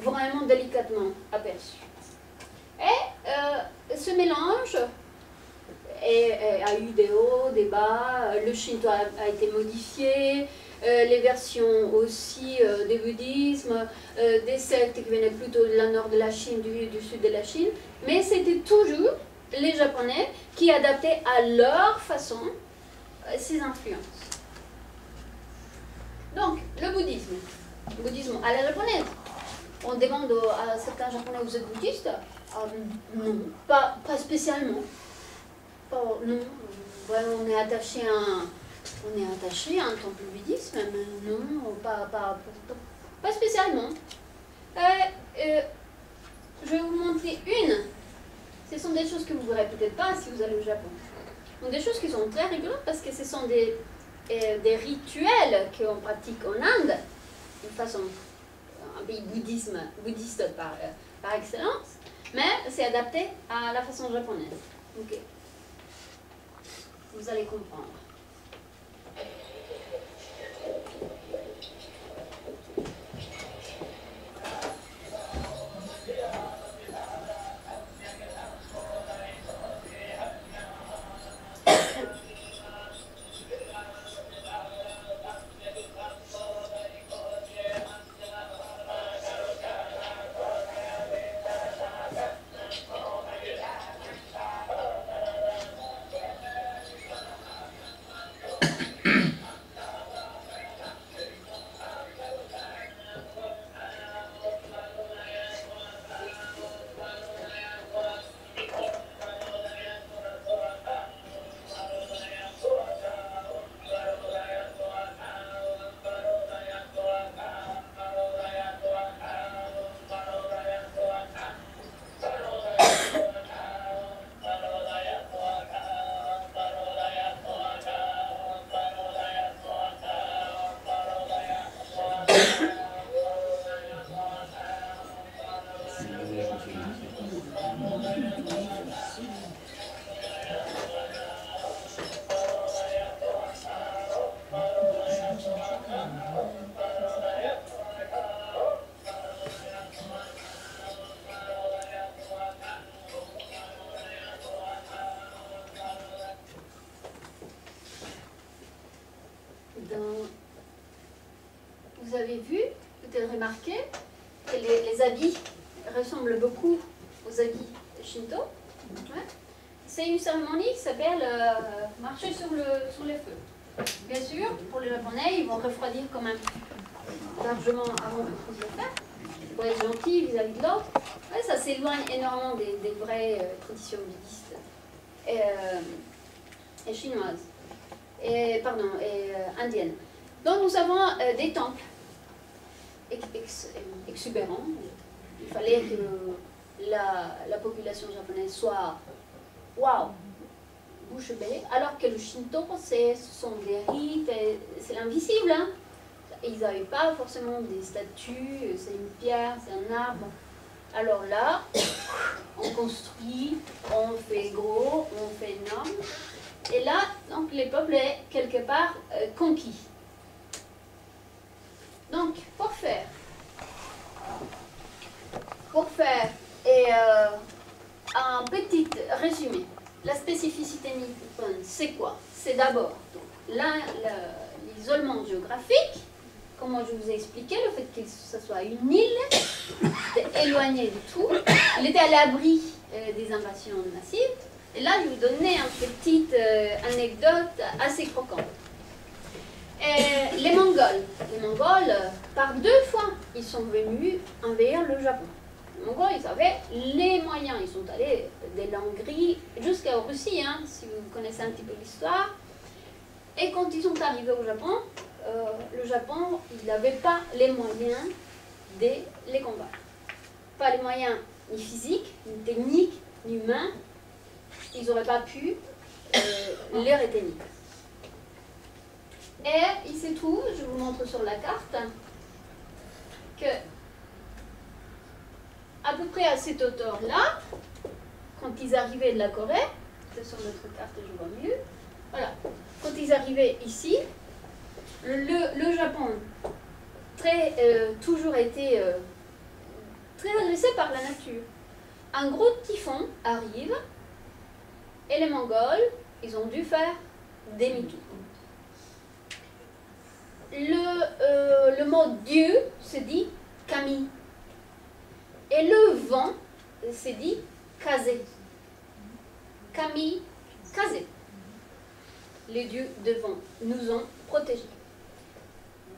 vraiment délicatement aperçu. Et ce mélange a eu des hauts, des bas, le Shinto a été modifié, les versions aussi des bouddhismes, des sectes qui venaient plutôt de la nord de la Chine, du sud de la Chine, mais c'était toujours les Japonais qui adaptaient à leur façon ces influences. Donc, le bouddhisme à la japonaise. On demande à certains Japonais, vous êtes bouddhiste? Non, pas spécialement. Non, on est attaché à un temple bouddhiste, mais non, pas spécialement. Je vais vous montrer une. Ce sont des choses que vous ne verrez peut-être pas si vous allez au Japon. Donc des choses qui sont très rigolotes parce que ce sont des rituels qu'on pratique en Inde, d'une façon, un pays bouddhiste par excellence, mais c'est adapté à la façon japonaise. Ok. Vous allez comprendre. Vous avez vu, peut-être remarqué, que les habits ressemblent beaucoup aux habits Shinto. Ouais. C'est une cérémonie qui s'appelle marcher sur les feux. Bien sûr, pour les Japonais, ils vont refroidir quand même largement avant de le faire, pour être gentils vis-à-vis de l'autre. Ouais, ça s'éloigne énormément des vraies traditions bouddhistes et chinoises, et indiennes. Donc nous avons des temples exubérants. Il fallait que la population japonaise soit waouh, bouche bée, alors que le Shinto, ce sont des rites, c'est l'invisible. Hein. Ils n'avaient pas forcément des statues, c'est une pierre, c'est un arbre. Alors là, on construit, on fait gros, on fait énorme. Et là, donc, le peuple est quelque part conquis. Donc, pour faire un petit résumé, la spécificité nippone, c'est quoi? C'est d'abord l'isolement géographique, comme je vous ai expliqué, le fait que ce soit une île, c'était éloigné de tout, il était à l'abri des invasions massives. Et là, je vais vous donner une petite anecdote assez croquante. Et les Mongols, par 2 fois, ils sont venus envahir le Japon. Les Mongols, ils avaient les moyens. Ils sont allés de la Hongrie jusqu'à Russie, hein, si vous connaissez un petit peu l'histoire. Et quand ils sont arrivés au Japon, le Japon, il n'avait pas les moyens de les combattre. Pas les moyens ni physiques, ni techniques, ni humains. Ils n'auraient pas pu les retenir. Et il se trouve, je vous montre sur la carte, que à peu près à cette hauteur-là, quand ils arrivaient de la Corée, c'est sur notre carte, je vois mieux, voilà, quand ils arrivaient ici, le Japon toujours été très agressé par la nature. Un gros typhon arrive et les Mongols, ils ont dû faire demi-tour. Le mot Dieu se dit kami. Et le vent se dit kaze. Kami, kaze. Les dieux de vent nous ont protégés.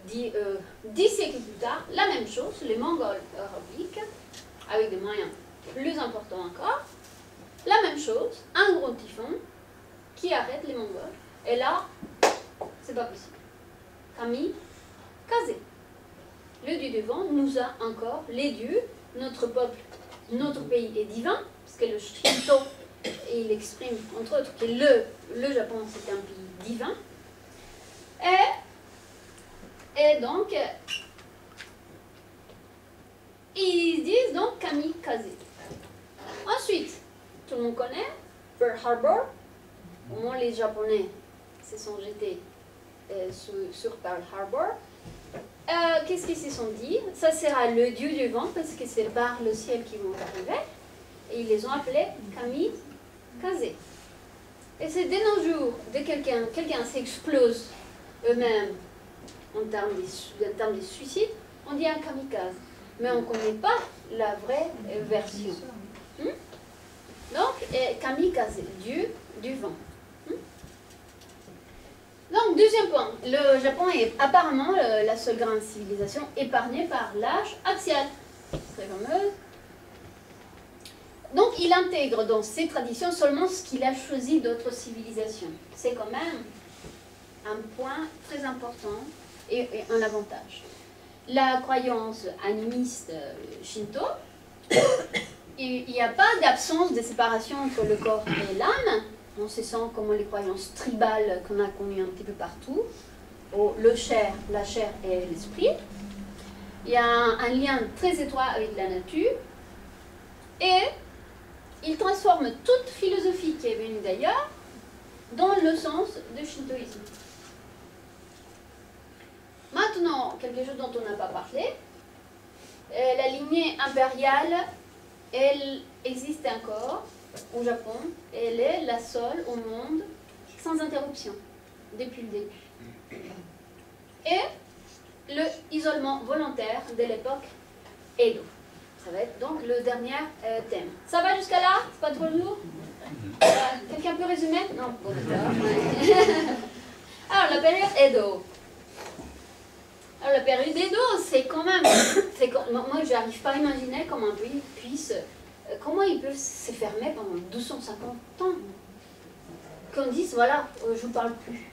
10 siècles plus tard, la même chose, les Mongols repliquent, avec des moyens plus importants encore. La même chose, un gros typhon qui arrête les Mongols. Et là, c'est pas possible. Kami, kaze. Le dieu du vent nous a encore, les dieux, notre peuple, notre pays est divin, parce que le Shinto, il exprime entre autres que le Japon c'est un pays divin. Et donc, ils disent donc kamikaze. Ensuite, tout le monde connaît Pearl Harbor. Au moment où les Japonais se sont jetés sur Pearl Harbor, qu'est-ce qu'ils se sont dit? Ça sera le dieu du vent, parce que c'est par le ciel qu'ils vont arriver. Et ils les ont appelés kamikaze. Et c'est de nos jours, dès que quelqu'un s'explose eux-mêmes en termes de suicide, on dit un kamikaze. Mais on ne connaît pas la vraie version. Donc, kamikaze, dieu du vent. Donc, deuxième point, le Japon est apparemment la seule grande civilisation épargnée par l'âge axial. Très fameuse. Donc, il intègre dans ses traditions seulement ce qu'il a choisi d'autres civilisations. C'est quand même un point très important et un avantage. La croyance animiste Shinto, il n'y a pas d'absence de séparation entre le corps et l'âme. On se sent comme les croyances tribales qu'on a connues un petit peu partout. La chair et l'esprit. Il y a un lien très étroit avec la nature. Et il transforme toute philosophie qui est venue d'ailleurs dans le sens du shintoïsme. Maintenant, quelque chose dont on n'a pas parlé. La lignée impériale, elle existe encore au Japon. Elle est la seule au monde sans interruption depuis le début. Et l'isolement volontaire de l'époque Edo. Ça va être donc le dernier thème. Ça va jusqu'à là? C'est pas trop lourd? Quelqu'un peut résumer? Non? Bon, d'accord. Alors, la période Edo. Alors, la période Edo, c'est quand même... moi, je n'arrive pas à imaginer comment un pays puisse... comment il peut se fermer pendant 250 ans? Qu'on dise, voilà, je ne vous parle plus.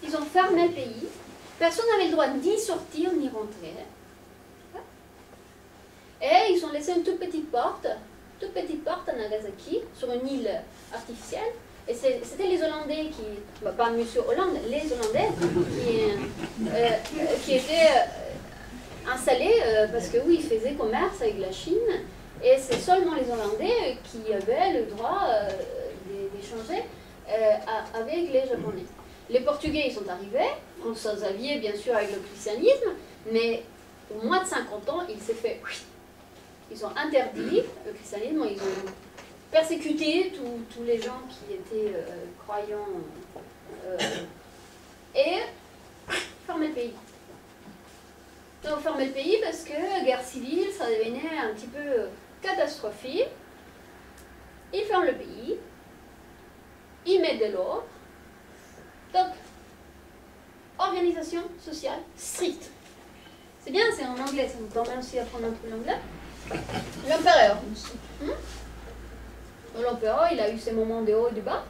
Ils ont fermé le pays. Personne n'avait le droit ni sortir ni rentrer. Et ils ont laissé une toute petite porte à Nagasaki, sur une île artificielle. Et c'était les Hollandais qui, pas Monsieur Hollande, les Hollandais qui étaient installés parce que oui, ils faisaient commerce avec la Chine. Et c'est seulement les Hollandais qui avaient le droit d'échanger avec les Japonais. Les Portugais, ils sont arrivés, François Xavier, bien sûr, avec le christianisme, mais au moins de 50 ans, il s'est fait... Ils ont interdit le christianisme, ils ont persécuté tous les gens qui étaient croyants et fermé le pays. Donc fermer le pays parce que guerre civile, ça devenait un petit peu catastrophique. Ils ferment le pays, ils mettent de l'ordre. Donc, organisation sociale stricte. C'est bien, c'est en anglais, ça nous permet aussi d'apprendre un peu l'anglais. L'empereur. L'empereur, il a eu ses moments de haut et de bas.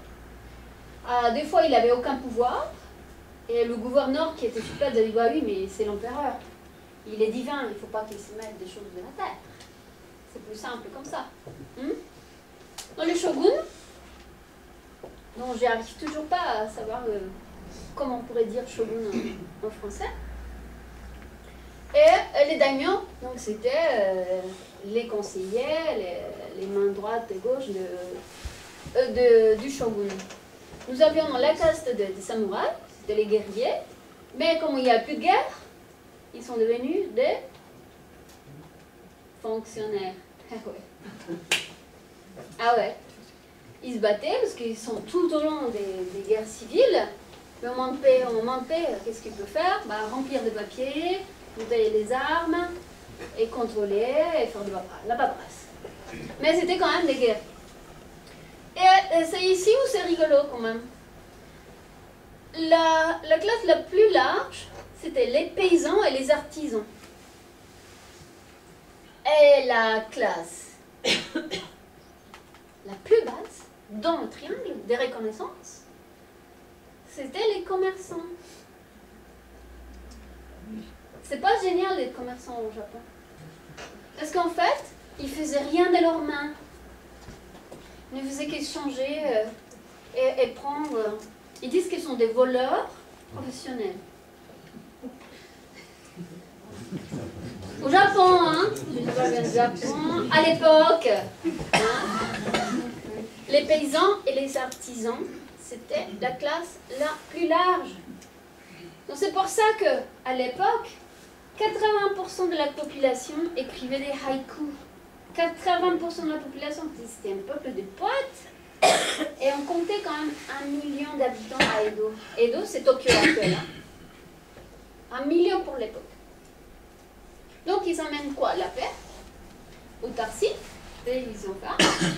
Des fois, il n'avait aucun pouvoir. Et le gouverneur qui était super, il a dit, bah oui, mais c'est l'empereur. Il est divin, il ne faut pas qu'il se mette des choses de la terre. C'est plus simple comme ça. Dans le shogun, dont j'arrive toujours pas à savoir comment on pourrait dire shogun en français. Et les daimyos, donc c'était les conseillers, les mains droites et gauches du shogun. Nous avions la caste des samouraïs, c'était les guerriers, mais comme il n'y a plus de guerre, ils sont devenus des fonctionnaires. Ah ouais. Ils se battaient parce qu'ils sont tout au long des guerres civiles. Le moment de paix, qu'est-ce qu'il peut faire? Remplir des papiers, monter les armes, et contrôler, et faire de la paperasse. Mais c'était quand même des guerres. Et c'est ici où c'est rigolo quand même. La classe la plus large, c'était les paysans et les artisans. Et la classe la plus basse, dans le triangle des reconnaissances, c'était les commerçants. C'est pas génial d'être commerçant au Japon. Parce qu'en fait, ils faisaient rien de leurs mains. Ils ne faisaient qu'échanger et prendre. Ils disent qu'ils sont des voleurs professionnels. Au Japon, hein, je parle bien du Japon, à l'époque, hein, les paysans et les artisans, c'était la classe la plus large. Donc c'est pour ça qu'à l'époque, 80% de la population écrivait des haïkus. 80% de la population, c'était un peuple de poètes. Et on comptait quand même 1 million d'habitants à Edo. Edo, c'est Tokyo actuel. Hein. 1 million pour l'époque. Donc ils emmènent quoi? La paix au Tarsi. Et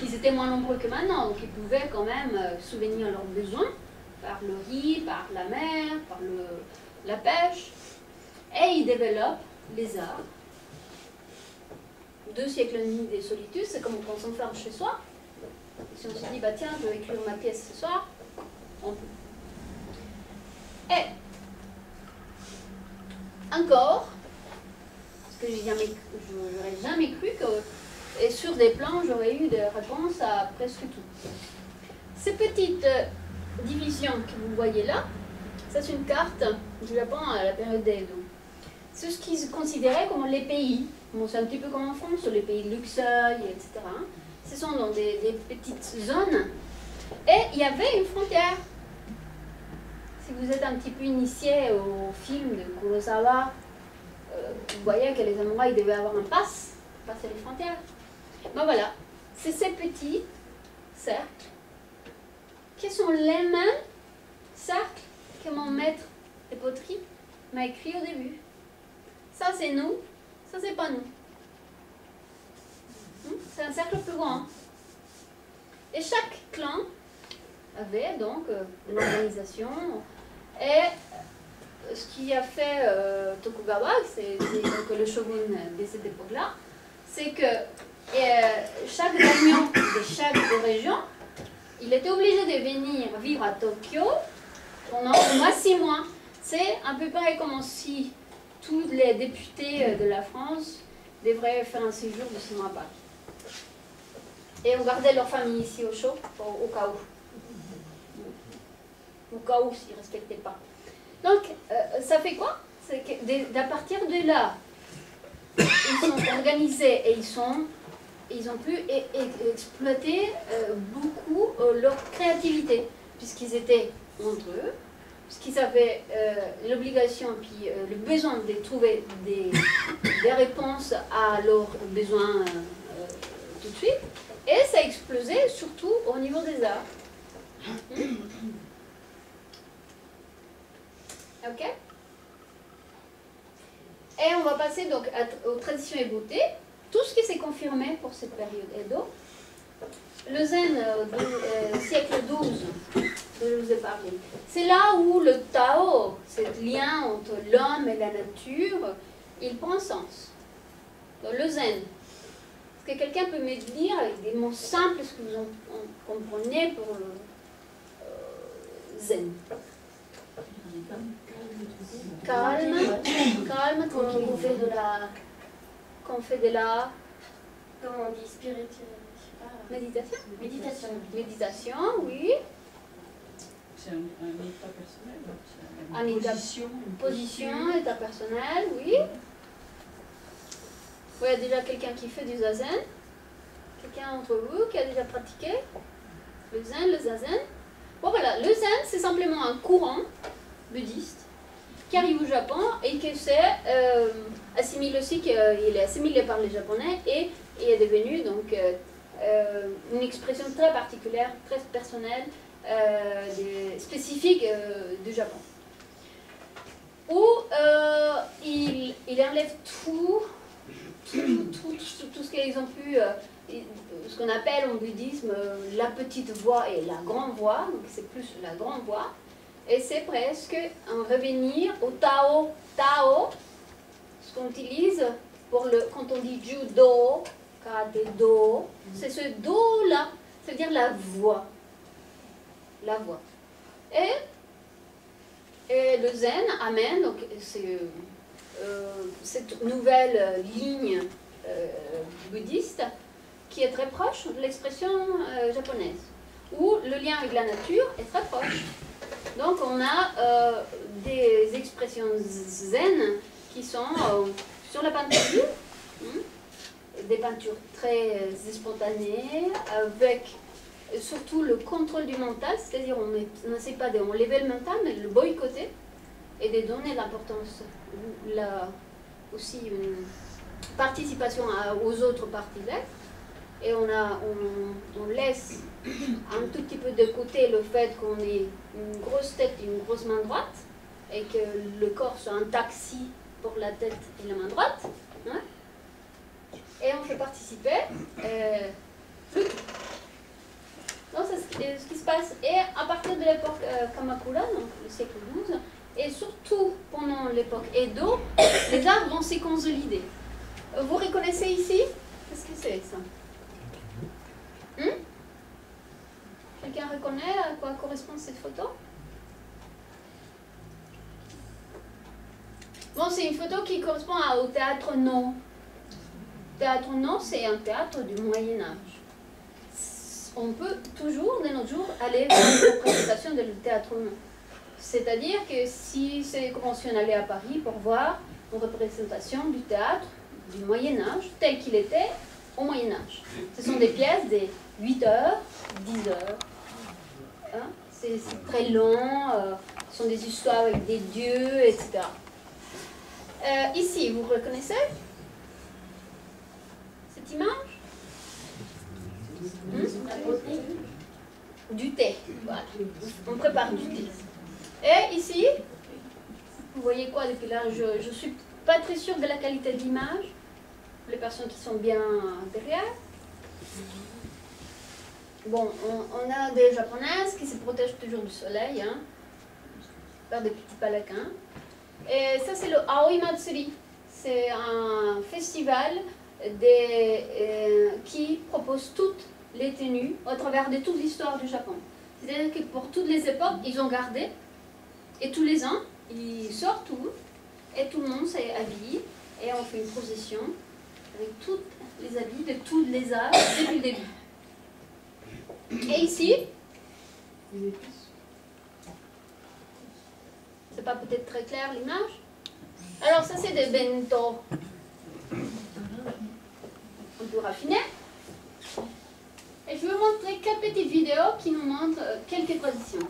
ils étaient moins nombreux que maintenant, donc ils pouvaient quand même souvenir leurs besoins par le riz, par la mer, par la pêche. Et ils développent les arts. 2 siècles et demi de solitude, c'est comme on s'enferme chez soi. Si on se dit, bah tiens, je vais écrire ma pièce ce soir, on peut. Et encore, parce que j'aurais jamais cru que, et sur des plans, j'aurais eu des réponses à presque tout. Ces petites divisions que vous voyez là, ça c'est une carte du Japon à la période d'Edo. C'est ce qu'ils considéraient comme les pays. Bon, c'est un petit peu comme en France, les pays de Luxeuil, etc. Ce sont dans des petites zones. Et il y avait une frontière. Si vous êtes un petit peu initié au film de Kurosawa, vous voyez que les samouraïs devaient avoir un pass pour passer les frontières. Ben voilà, c'est ces petits cercles qui sont les mêmes cercles que mon maître de poterie m'a écrit au début. Ça c'est nous, ça c'est pas nous. C'est un cercle plus grand. Et chaque clan avait donc une organisation. Et ce qui a fait Tokugawa, c'est donc le shogun de cette époque-là, c'est que chaque daimyo de chaque région, il était obligé de venir vivre à Tokyo pendant au moins 6 mois. C'est à peu près comme si tous les députés de la France devraient faire un séjour de 6 mois à Paris. Et on gardait leur famille ici au chaud, au cas où. Au cas où, s'ils ne respectaient pas. Donc, ça fait quoi? C'est qu'à partir de là, ils sont organisés et ils ont pu exploiter beaucoup leur créativité, puisqu'ils étaient entre eux, puisqu'ils avaient l'obligation puis le besoin de trouver des réponses à leurs besoins tout de suite. Et ça a explosé surtout au niveau des arts. Ok? Et on va passer donc aux traditions et beautés. Tout ce qui s'est confirmé pour cette période Edo. Le zen du siècle XII dont je vous ai parlé. C'est là où le Tao, ce lien entre l'homme et la nature, il prend sens. Dans le Zen. Est-ce que quelqu'un peut me dire avec des mots simples ce que vous en comprenez pour le Zen? Calme, calme quand on fait de la Comment on dit spirituel? méditation. Méditation. Méditation, oui. C'est un état personnel. C'est Un état, position, état personnel, oui. Il y a déjà quelqu'un qui fait du zazen. Quelqu'un d'entre vous qui a déjà pratiqué le zen, le zazen. Bon voilà, le zen c'est simplement un courant bouddhiste qui arrive au Japon et qui s'est assimilé aussi, qu'il est assimilé par les Japonais et est devenu donc une expression très particulière, très personnelle, spécifique du Japon. Où il enlève tout ce qu'ils ont pu, ce qu'on appelle en bouddhisme la petite voie et la grande voie, donc c'est plus la grande voie, et c'est presque un revenir au Tao. Tao, ce qu'on utilise quand on dit judo, karaté do, c'est ce do-là, c'est-à-dire la voie. La voie. Et le zen amène donc, cette nouvelle ligne bouddhiste qui est très proche de l'expression japonaise, où le lien avec la nature est très proche. Donc on a des expressions zen qui sont sur la peinture, des peintures très spontanées, avec surtout le contrôle du mental, c'est-à-dire on n'essaie pas d'enlever le mental, mais de le boycotter et de donner l'importance, aussi une participation aux autres parties d'être. Et on laisse un tout petit peu de côté le fait qu'on ait une grosse tête et une grosse main droite, et que le corps soit un taxi pour la tête et la main droite. Hein? Et on fait participer le tout. Donc c'est ce qui se passe. Et à partir de l'époque Kamakura, donc le siècle XII, et surtout pendant l'époque Edo, les arts vont s'y consolider. Vous reconnaissez ici? Qu'est-ce que c'est ça? Quelqu'un reconnaît à quoi correspond cette photo? Bon, c'est une photo qui correspond au théâtre No. Théâtre No, c'est un théâtre du Moyen-Âge. On peut toujours, de nos jours, aller vers une représentation de théâtre No. C'est-à-dire que si c'est conventionnel d'aller à Paris pour voir une représentation du théâtre du Moyen-Âge tel qu'il était au Moyen-Âge. Ce sont des pièces de 8 heures, 10 heures. Hein? C'est très long, ce sont des histoires avec des dieux, etc. Ici, vous reconnaissez cette image? Du thé. Voilà. On prépare du thé. Et ici, vous voyez quoi depuis là? Je ne suis pas très sûre de la qualité de l'image. Les personnes qui sont bien derrière. Bon, on a des japonaises qui se protègent toujours du soleil, hein, par des petits palaquins. Et ça, c'est le Aoi Matsuri. C'est un festival qui propose toutes les tenues au travers de toute l'histoire du Japon. C'est-à-dire que pour toutes les époques, ils ont gardé. Et tous les ans, ils sortent tout. Et tout le monde s'est habillé. Et on fait une procession avec tous les habits de tous les arts depuis le début. Et ici, c'est pas peut-être très clair l'image. Alors ça c'est des bento un peu raffinés. Et je vais vous montrer quelques petites vidéos qui nous montrent quelques traditions.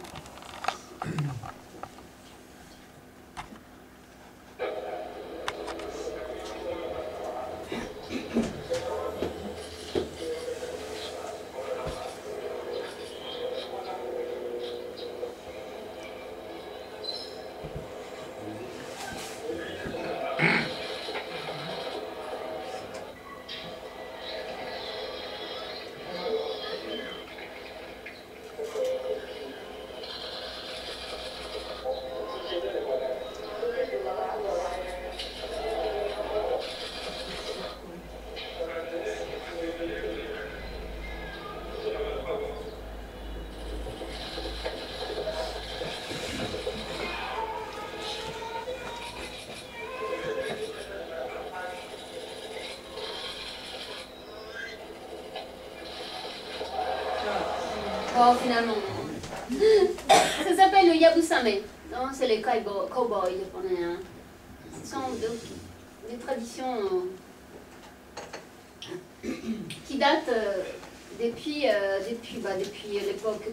Bon, finalement, non. Ça s'appelle le Yabusame. Non, c'est les cowboys japonais. Ce sont des traditions qui datent depuis l'époque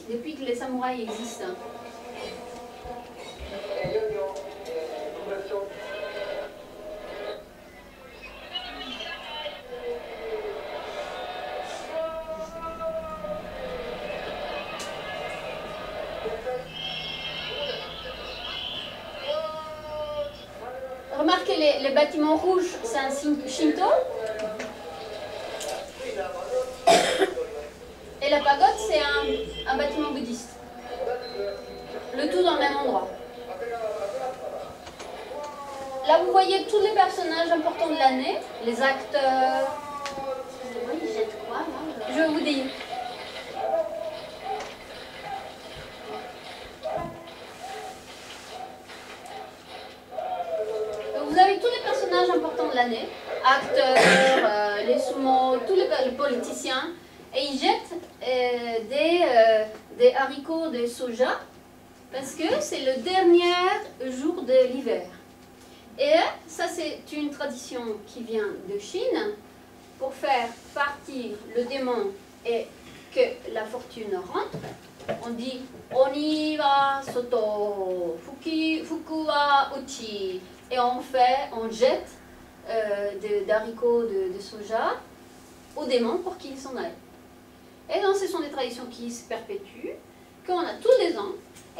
depuis que les samouraïs existent. Remarquez les bâtiments rouges, c'est un Shinto. Et la pagode, c'est un bâtiment bouddhiste. Le tout dans le même endroit. Là, vous voyez tous les personnages importants de l'année, les acteurs. Excusez-moi, ils jettent quoi, là? Je vous dis. Vous avez tous les personnages importants de l'année, acteurs, les sumo, tous les politiciens, et ils jettent des haricots de soja parce que c'est le dernier jour de l'hiver. Et ça, c'est une tradition qui vient de Chine pour faire partir le démon et que la fortune rentre. On dit Oni wa soto, fuku wa uchi. Et on jette d'haricots de soja au démon pour qu'il s'en aille. Et donc, ce sont des traditions qui se perpétuent, qu'on a tous les ans.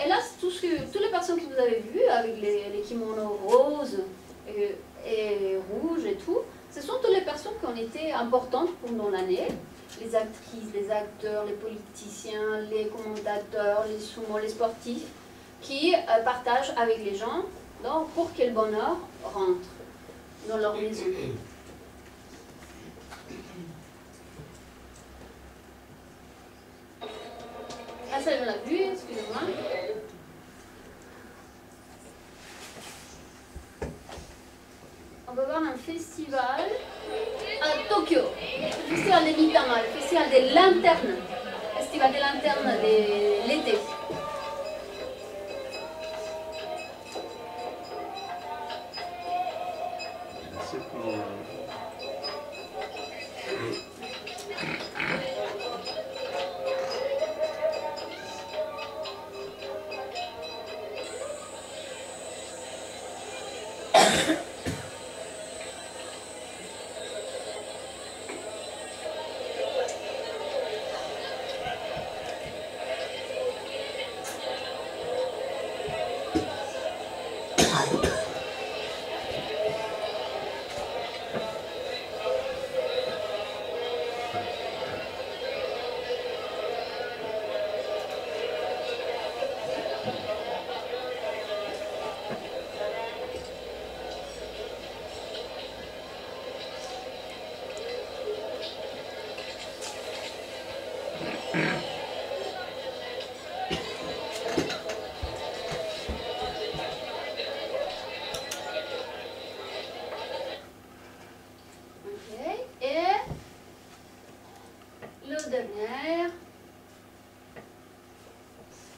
Et là, toutes les personnes que vous avez vues, avec les kimonos roses et rouges et tout, ce sont toutes les personnes qui ont été importantes pendant l'année. Les actrices, les acteurs, les politiciens, les commentateurs, les sumo, les sportifs, qui partagent avec les gens donc, pour que le bonheur rentre dans leur maison. Ah, ça, on l'a vu, excusez-moi. On va voir un festival à Tokyo. Le festival des Mitama, le festival des lanternes. Le festival des lanternes de l'été.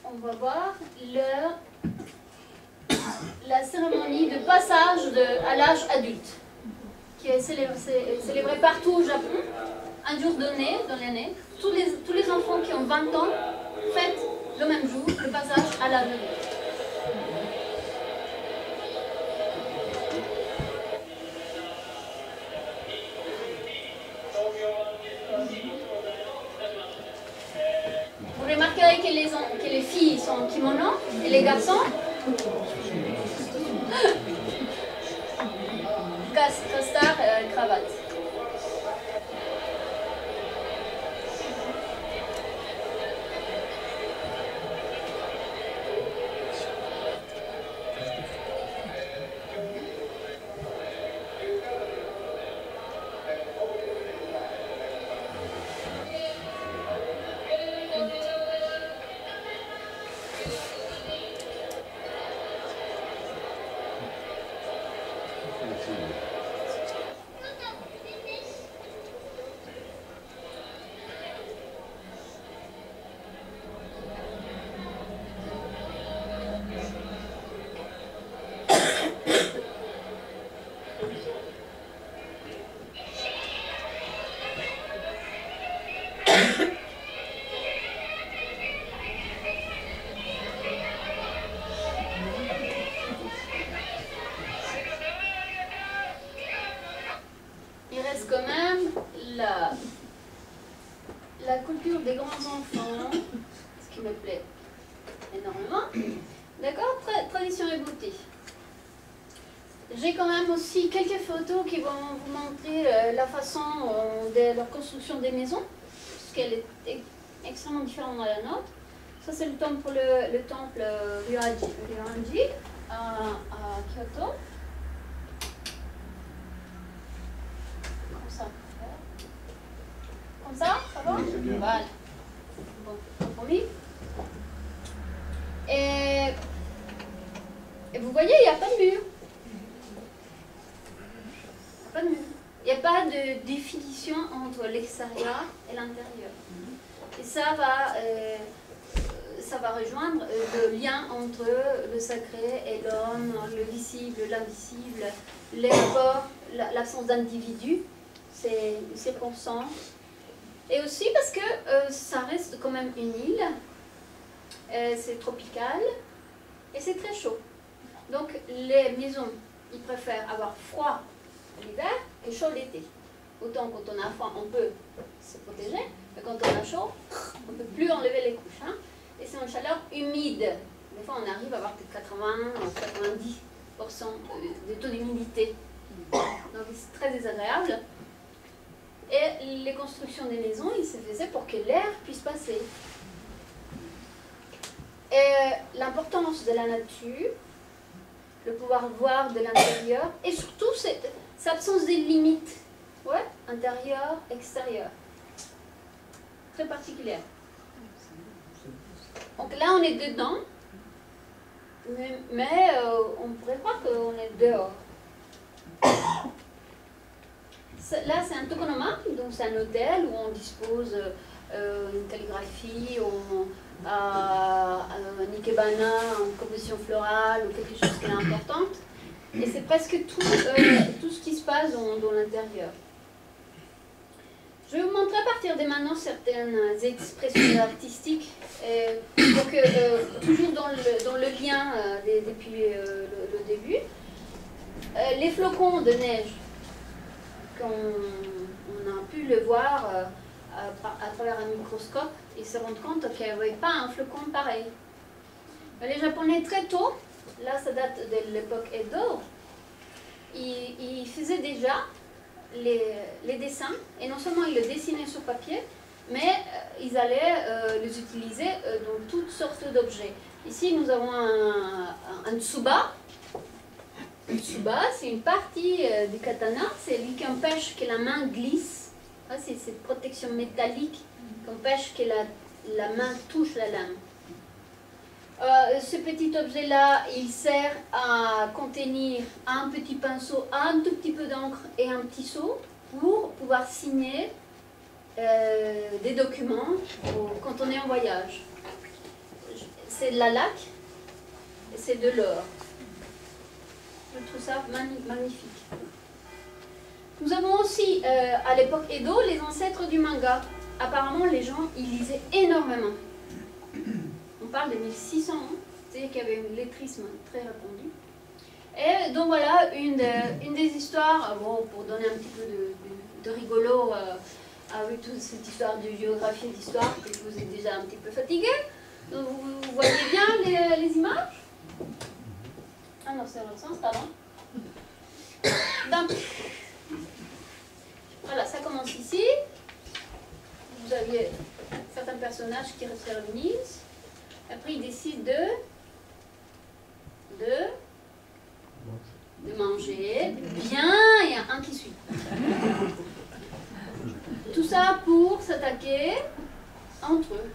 On va voir la cérémonie de passage à l'âge adulte, qui est célébrée partout au Japon, un jour donné dans l'année. Tous les enfants qui ont 20 ans fêtent le même jour le passage à l'âge adulte. Vous remarquerez que les filles sont en kimono et les garçons costard et cravate. reste quand même la culture des grands enfants, ce qui me plaît énormément. D'accord? Tradition et beauté. J'ai quand même aussi quelques photos qui vont vous montrer la façon de la construction des maisons, parce qu'elle est extrêmement différente de la nôtre. Ça, c'est le temple Ryoanji à Kyoto. Comme ça, ça va? Voilà. Bon, compromis. Et vous voyez, il n'y a pas de mur. Il n'y a pas de définition entre l'extérieur et l'intérieur. Et ça va rejoindre le lien entre le sacré et l'homme, le visible, l'invisible, les rapports, l'absence d'individu, c'est constant. Et aussi parce que ça reste quand même une île, c'est tropical et c'est très chaud. Donc les maisons, ils préfèrent avoir froid l'hiver et chaud l'été. Autant quand on a froid, on peut se protéger, mais quand on a chaud, on ne peut plus enlever les couches. Hein. Et c'est une chaleur humide. Des fois, on arrive à avoir peut-être 80-90% de taux d'humidité. Donc c'est très désagréable. Et les constructions des maisons, ils se faisaient pour que l'air puisse passer. Et l'importance de la nature, le pouvoir voir de l'intérieur, et surtout cette absence de limites, ouais, intérieur, extérieur, très particulière. Donc là, on est dedans, mais on pourrait croire qu'on est dehors. Là, c'est un tokonoma, donc c'est un hôtel où on dispose une calligraphie, un ikebana, une composition florale ou quelque chose qui est importante. Et c'est presque tout ce qui se passe dans l'intérieur. Je vais vous montrer à partir de maintenant certaines expressions artistiques, donc, toujours dans le lien depuis le début. Les flocons de neige, on a pu le voir à travers un microscope et se rendre compte qu'il n'y avait pas un flocon pareil. Mais les Japonais, très tôt, là ça date de l'époque Edo, ils faisaient déjà les dessins, et non seulement ils le dessinaient sur papier, mais ils allaient les utiliser dans toutes sortes d'objets. Ici nous avons un tsuba. Le tsuba, c'est une partie du katana, c'est lui qui empêche que la main glisse. C'est cette protection métallique qui empêche que la main touche la lame. Ce petit objet-là, il sert à contenir un petit pinceau, un tout petit peu d'encre et un petit seau pour pouvoir signer des documents quand on est en voyage. C'est de la laque et c'est de l'or. Je trouve ça magnifique. Nous avons aussi, à l'époque Edo, les ancêtres du manga. Apparemment, les gens, ils lisaient énormément. On parle de 1600 ans, c'est-à-dire qu'il y avait un lettrisme très répandu. Et donc voilà, une des histoires, bon, pour donner un petit peu de rigolo avec toute cette histoire de géographie et d'histoire, que vous êtes déjà un petit peu fatigué. Donc vous voyez bien les images? Ah non, c'est dans l'autre sens, pardon. Donc, voilà, ça commence ici. Vous aviez certains personnages qui se réunissent. Après, ils décident de manger bien, il y a un qui suit. Tout ça pour s'attaquer entre eux.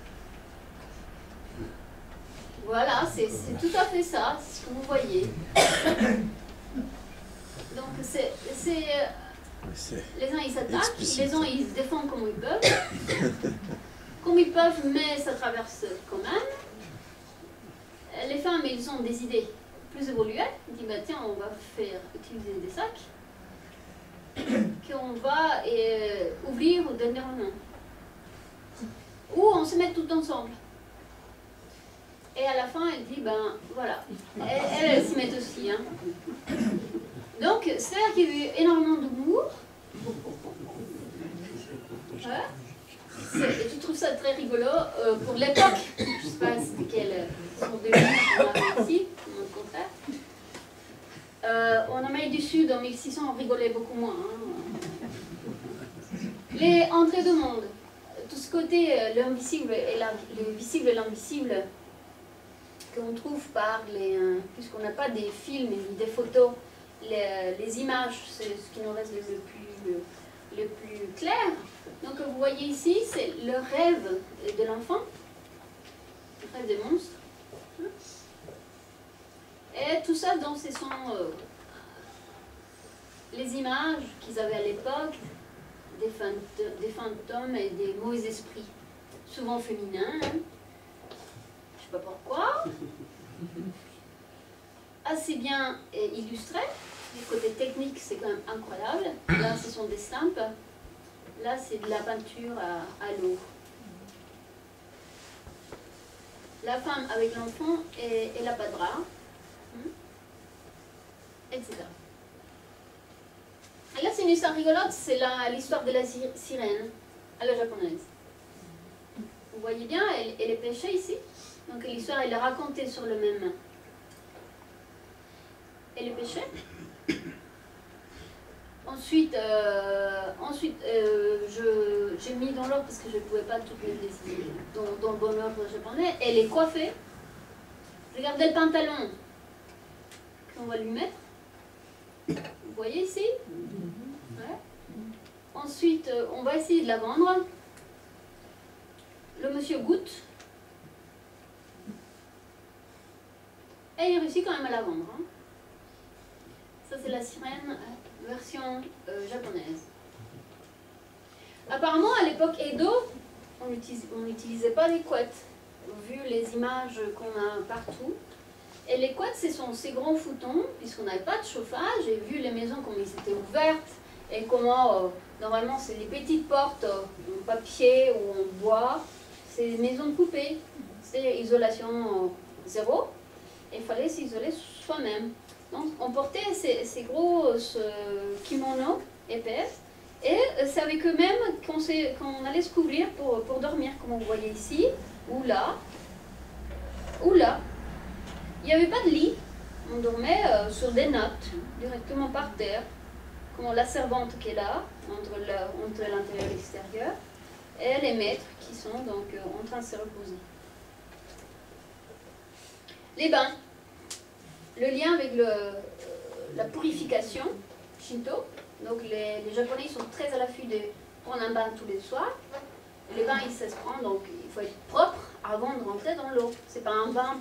Voilà, c'est tout à fait ça, c'est ce que vous voyez. Donc, les uns ils s'attaquent, les uns ils se défendent comme ils peuvent. Comme ils peuvent, mais ça traverse quand même. Les femmes, ils ont des idées plus évoluées. Ils disent, bah, tiens, on va utiliser des sacs qu'on va ouvrir au dernier moment. Ou on se met tout ensemble. Et à la fin, elle dit, ben voilà, elle s'y met aussi. Hein. Donc, c'est-à-dire qu'il y a eu énormément d'humour, je trouve ça très rigolo pour l'époque. Je ne sais pas c'était quelle sorte de livre on avait ici, mon contraire. En Amérique du Sud, en 1600, on rigolait beaucoup moins. Hein. Les entrées de monde, tout ce côté, l'invisible et le visible et l'invisible, qu'on trouve par les... puisqu'on n'a pas des films ni des photos, les images, c'est ce qui nous reste le plus clair. Donc vous voyez ici, c'est le rêve de l'enfant, le rêve des monstres. Et tout ça, donc, ce sont les images qu'ils avaient à l'époque des fantômes et des mauvais esprits, souvent féminins. Hein. Je sais pas pourquoi. Assez bien illustré. Du côté technique, c'est quand même incroyable. Là, ce sont des estampes. Là, c'est de la peinture à l'eau. La femme avec l'enfant et la pas de drap, etc. Et là, c'est une histoire rigolote, c'est l'histoire de la sirène à la japonaise. Vous voyez bien, elle est pêchée ici. Donc l'histoire, elle est racontée sur le même. Elle est pêchée. Ensuite, j'ai mis dans l'ordre parce que je ne pouvais pas toutes les décider dans le bon ordre japonais. Elle est coiffée. Regardez le pantalon qu'on va lui mettre. Vous voyez ici? Ouais. Ensuite, on va essayer de la vendre. Le monsieur goûte. Et il réussit quand même à la vendre. Hein. Ça, c'est la sirène version japonaise. Apparemment, à l'époque Edo, on n'utilisait pas les couettes, vu les images qu'on a partout. Et les couettes, ce sont ces grands foutons, puisqu'on n'avait pas de chauffage, et vu les maisons comme elles étaient ouvertes, et comment, normalement, c'est des petites portes en papier ou en bois, c'est des maisons de poupées. C'est isolation zéro, et il fallait s'isoler soi-même. Donc, on portait ces gros kimonos épais, et c'est avec eux-mêmes qu'on allait se couvrir pour dormir, comme vous voyez ici, ou là, ou là. Il n'y avait pas de lit, on dormait sur des nattes, directement par terre, comme la servante qui est là, entre l'intérieur et l'extérieur, et les maîtres qui sont donc en train de se reposer. Les bains. Le lien avec la purification Shinto. Donc les Japonais sont très à l'affût de prendre un bain tous les soirs. Les bains, ça se prend, donc il faut être propre avant de rentrer dans l'eau. C'est pas un bain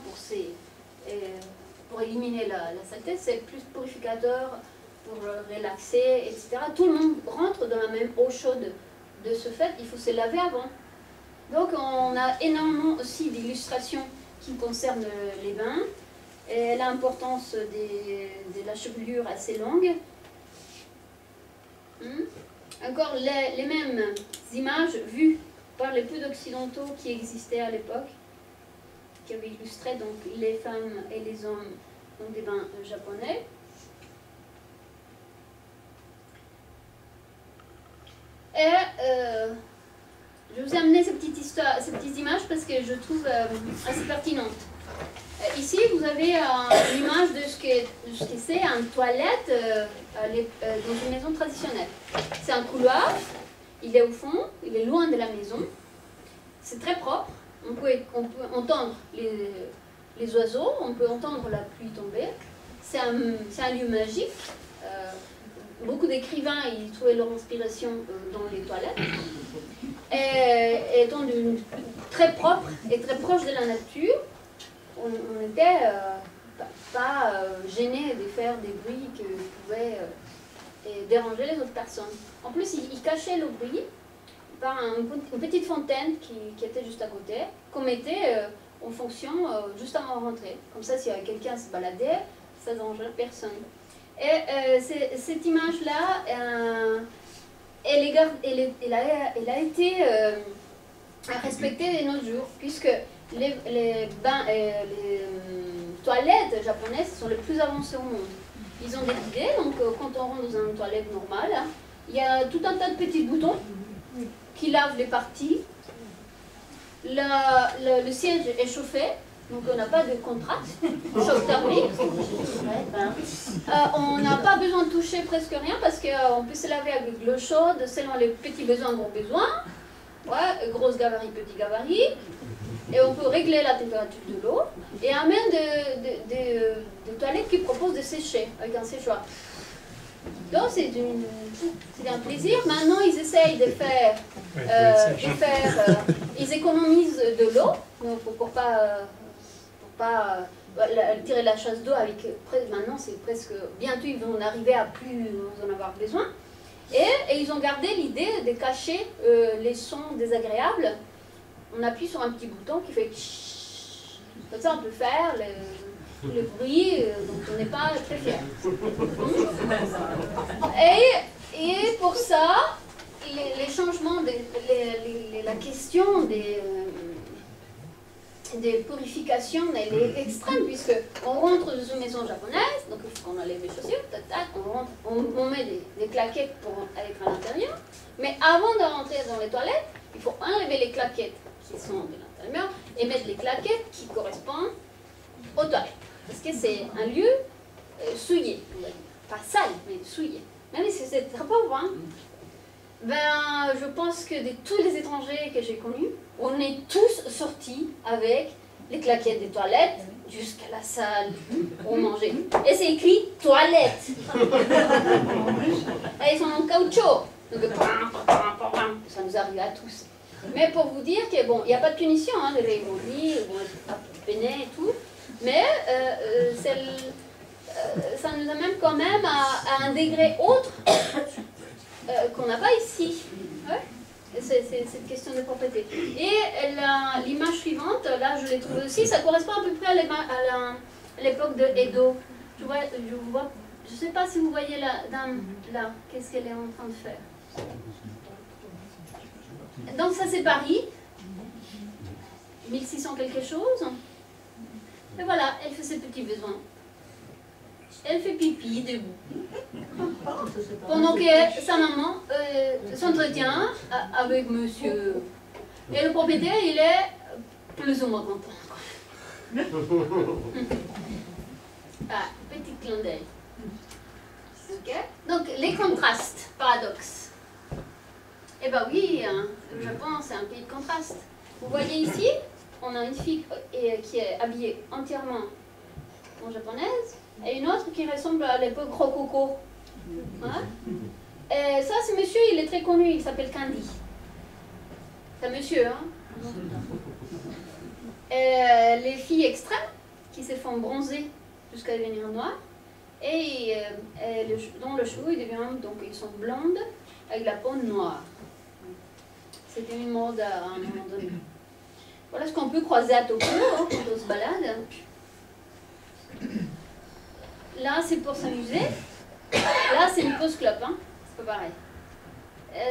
pour éliminer la saleté, c'est plus purificateur pour relaxer, etc. Tout le monde rentre dans la même eau chaude. De ce fait, il faut se laver avant. Donc on a énormément aussi d'illustrations qui concernent les bains. Et l'importance de la chevelure assez longue. Encore les mêmes images vues par les peu d'occidentaux qui existaient à l'époque, qui avaient illustré donc les femmes et les hommes dans des bains japonais. Et je vous ai amené ces petites images parce que je trouve assez pertinentes. Ici, vous avez l'image de ce que c'est une toilette dans une maison traditionnelle. C'est un couloir, il est au fond, il est loin de la maison. C'est très propre, on peut entendre les oiseaux, on peut entendre la pluie tomber. C'est un lieu magique. Beaucoup d'écrivains ils trouvaient leur inspiration dans les toilettes. Et étant très propre et très proche de la nature, on n'était pas gêné de faire des bruits qui pouvaient déranger les autres personnes. En plus, ils cachaient le bruit par une petite fontaine qui était juste à côté, qu'on mettait en fonction juste avant de rentrer. Comme ça, s'il y avait quelqu'un se baladait, ça ne dérangerait personne. Et cette image-là, elle a été respectée de nos jours, puisque les toilettes japonaises sont les plus avancées au monde. Ils ont des idées, donc quand on rentre dans une toilette normale, il y a tout un tas de petits boutons qui lavent les parties Le siège est chauffé, donc on n'a pas de contraste, choc thermique. On n'a pas besoin de toucher presque rien parce qu'on peut se laver avec de l'eau chaude selon les petits besoins, gros besoins. Ouais, grosse gabarit, petit gabarit. Et on peut régler la température de l'eau. Et il y a même des toilettes qui proposent de sécher avec un séchoir. Donc c'est un plaisir. Maintenant ils essayent de faire, ils économisent de l'eau, donc pour pas tirer la chasse d'eau avec. Maintenant c'est presque, bientôt ils vont arriver à plus en avoir besoin. Et ils ont gardé l'idée de cacher les sons désagréables. On appuie sur un petit bouton qui fait tch. Comme ça on peut faire le bruit, donc on n'est pas très fiers. Et pour ça, les changements, la question des purifications, elle est extrême, puisqu'on rentre dans une maison japonaise, donc il faut qu'on enlève les chaussures, tac, tac, on met des claquettes pour être à l'intérieur, mais avant de rentrer dans les toilettes, il faut enlever les claquettes qui sont de l'intérieur et mettre les claquettes qui correspondent aux toilettes. Parce que c'est un lieu souillé, on va dire. Pas sale, mais souillé. Même si c'est très pauvre, hein. Ben, je pense que de tous les étrangers que j'ai connus, on est tous sortis avec les claquettes des toilettes jusqu'à la salle où on mangeait. Et c'est écrit toilette. Et ils sont en caoutchouc. Donc, ça nous arrive à tous. Mais pour vous dire que, bon, il n'y a pas de punition, hein, les rayons vont être peinés et tout. Mais ça nous amène quand même à un degré autre qu'on n'a pas ici. Ouais. C'est cette question de propriété. Et l'image suivante, là je l'ai trouvée aussi, ça correspond à peu près à l'époque de Edo. Je ne sais pas si vous voyez la dame là, qu'est-ce qu'elle est en train de faire. Donc ça c'est Paris, 1600 quelque chose. Et voilà, elle fait ses petits besoins. Elle fait pipi debout. Pendant que sa maman s'entretient avec monsieur. Et le propriétaire, il est plus ou moins content. Ah, petit clin d'œil. Okay. Donc, les contrastes, paradoxes. Eh bien oui, hein, le Japon, c'est un pays de contraste. Vous voyez ici, on a une fille qui est habillée entièrement en japonaise et une autre qui ressemble à l'époque rococo. Hein? Et ça, ce monsieur, il est très connu, il s'appelle Candy. C'est un monsieur, hein? Et les filles extrêmes qui se font bronzer jusqu'à devenir noires et dans le cheveu, donc ils sont blondes avec la peau noire. C'était une mode à un moment donné. Voilà ce qu'on peut croiser à Tokyo hein, quand on se balade. Là, c'est pour s'amuser. Là, c'est une pause clope. Hein. C'est pas pareil.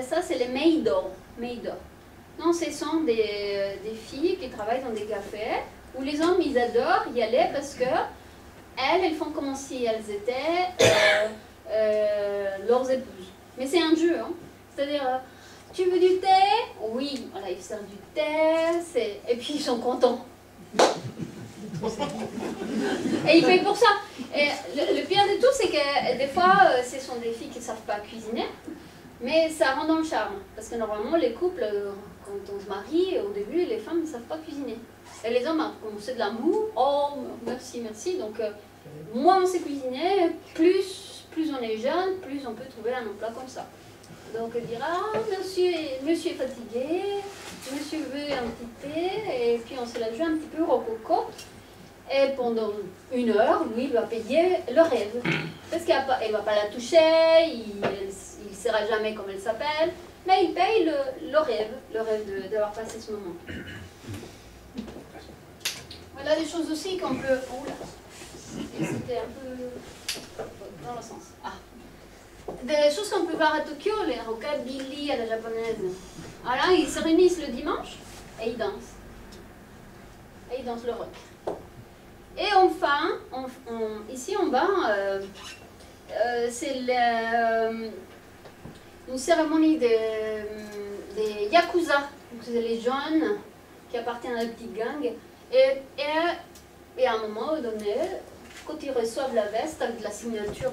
Ça, c'est les meido. Non, ce sont des filles qui travaillent dans des cafés où les hommes, ils adorent y aller parce que elles font comme si elles étaient leurs épouses. Mais c'est un jeu. Hein. C'est-à-dire... Tu veux du thé? Oui, voilà, ils servent du thé, et puis ils sont contents. Et ils payent pour ça. Et le pire de tout, c'est que des fois, ce sont des filles qui ne savent pas cuisiner, mais ça rend dans le charme. Parce que normalement, les couples, quand on se marie, au début, les femmes ne savent pas cuisiner. Et les hommes, comme c'est de l'amour, oh, merci, merci. Donc, moins on sait cuisiner, plus on est jeune, plus on peut trouver un emploi comme ça. Donc elle dira, ah, monsieur est fatigué, monsieur veut un petit thé, et puis on se la joue un petit peu rococo. Et pendant 1 heure, lui, il va payer le rêve. Parce qu'elle ne va pas la toucher, il ne saura jamais comment elle s'appelle, mais il paye le rêve d'avoir passé ce moment. Voilà des choses aussi qu'on peut... Oh là, c'était un peu dans le sens. Ah. Des choses qu'on peut voir à Tokyo, les rockabilly à la japonaise. Alors ils se réunissent le dimanche et ils dansent. Et ils dansent le rock. Et enfin, ici en bas, c'est une cérémonie des yakuza. C'est les jeunes qui appartient à la petite gang. Et à un moment donné, quand ils reçoivent la veste avec la signature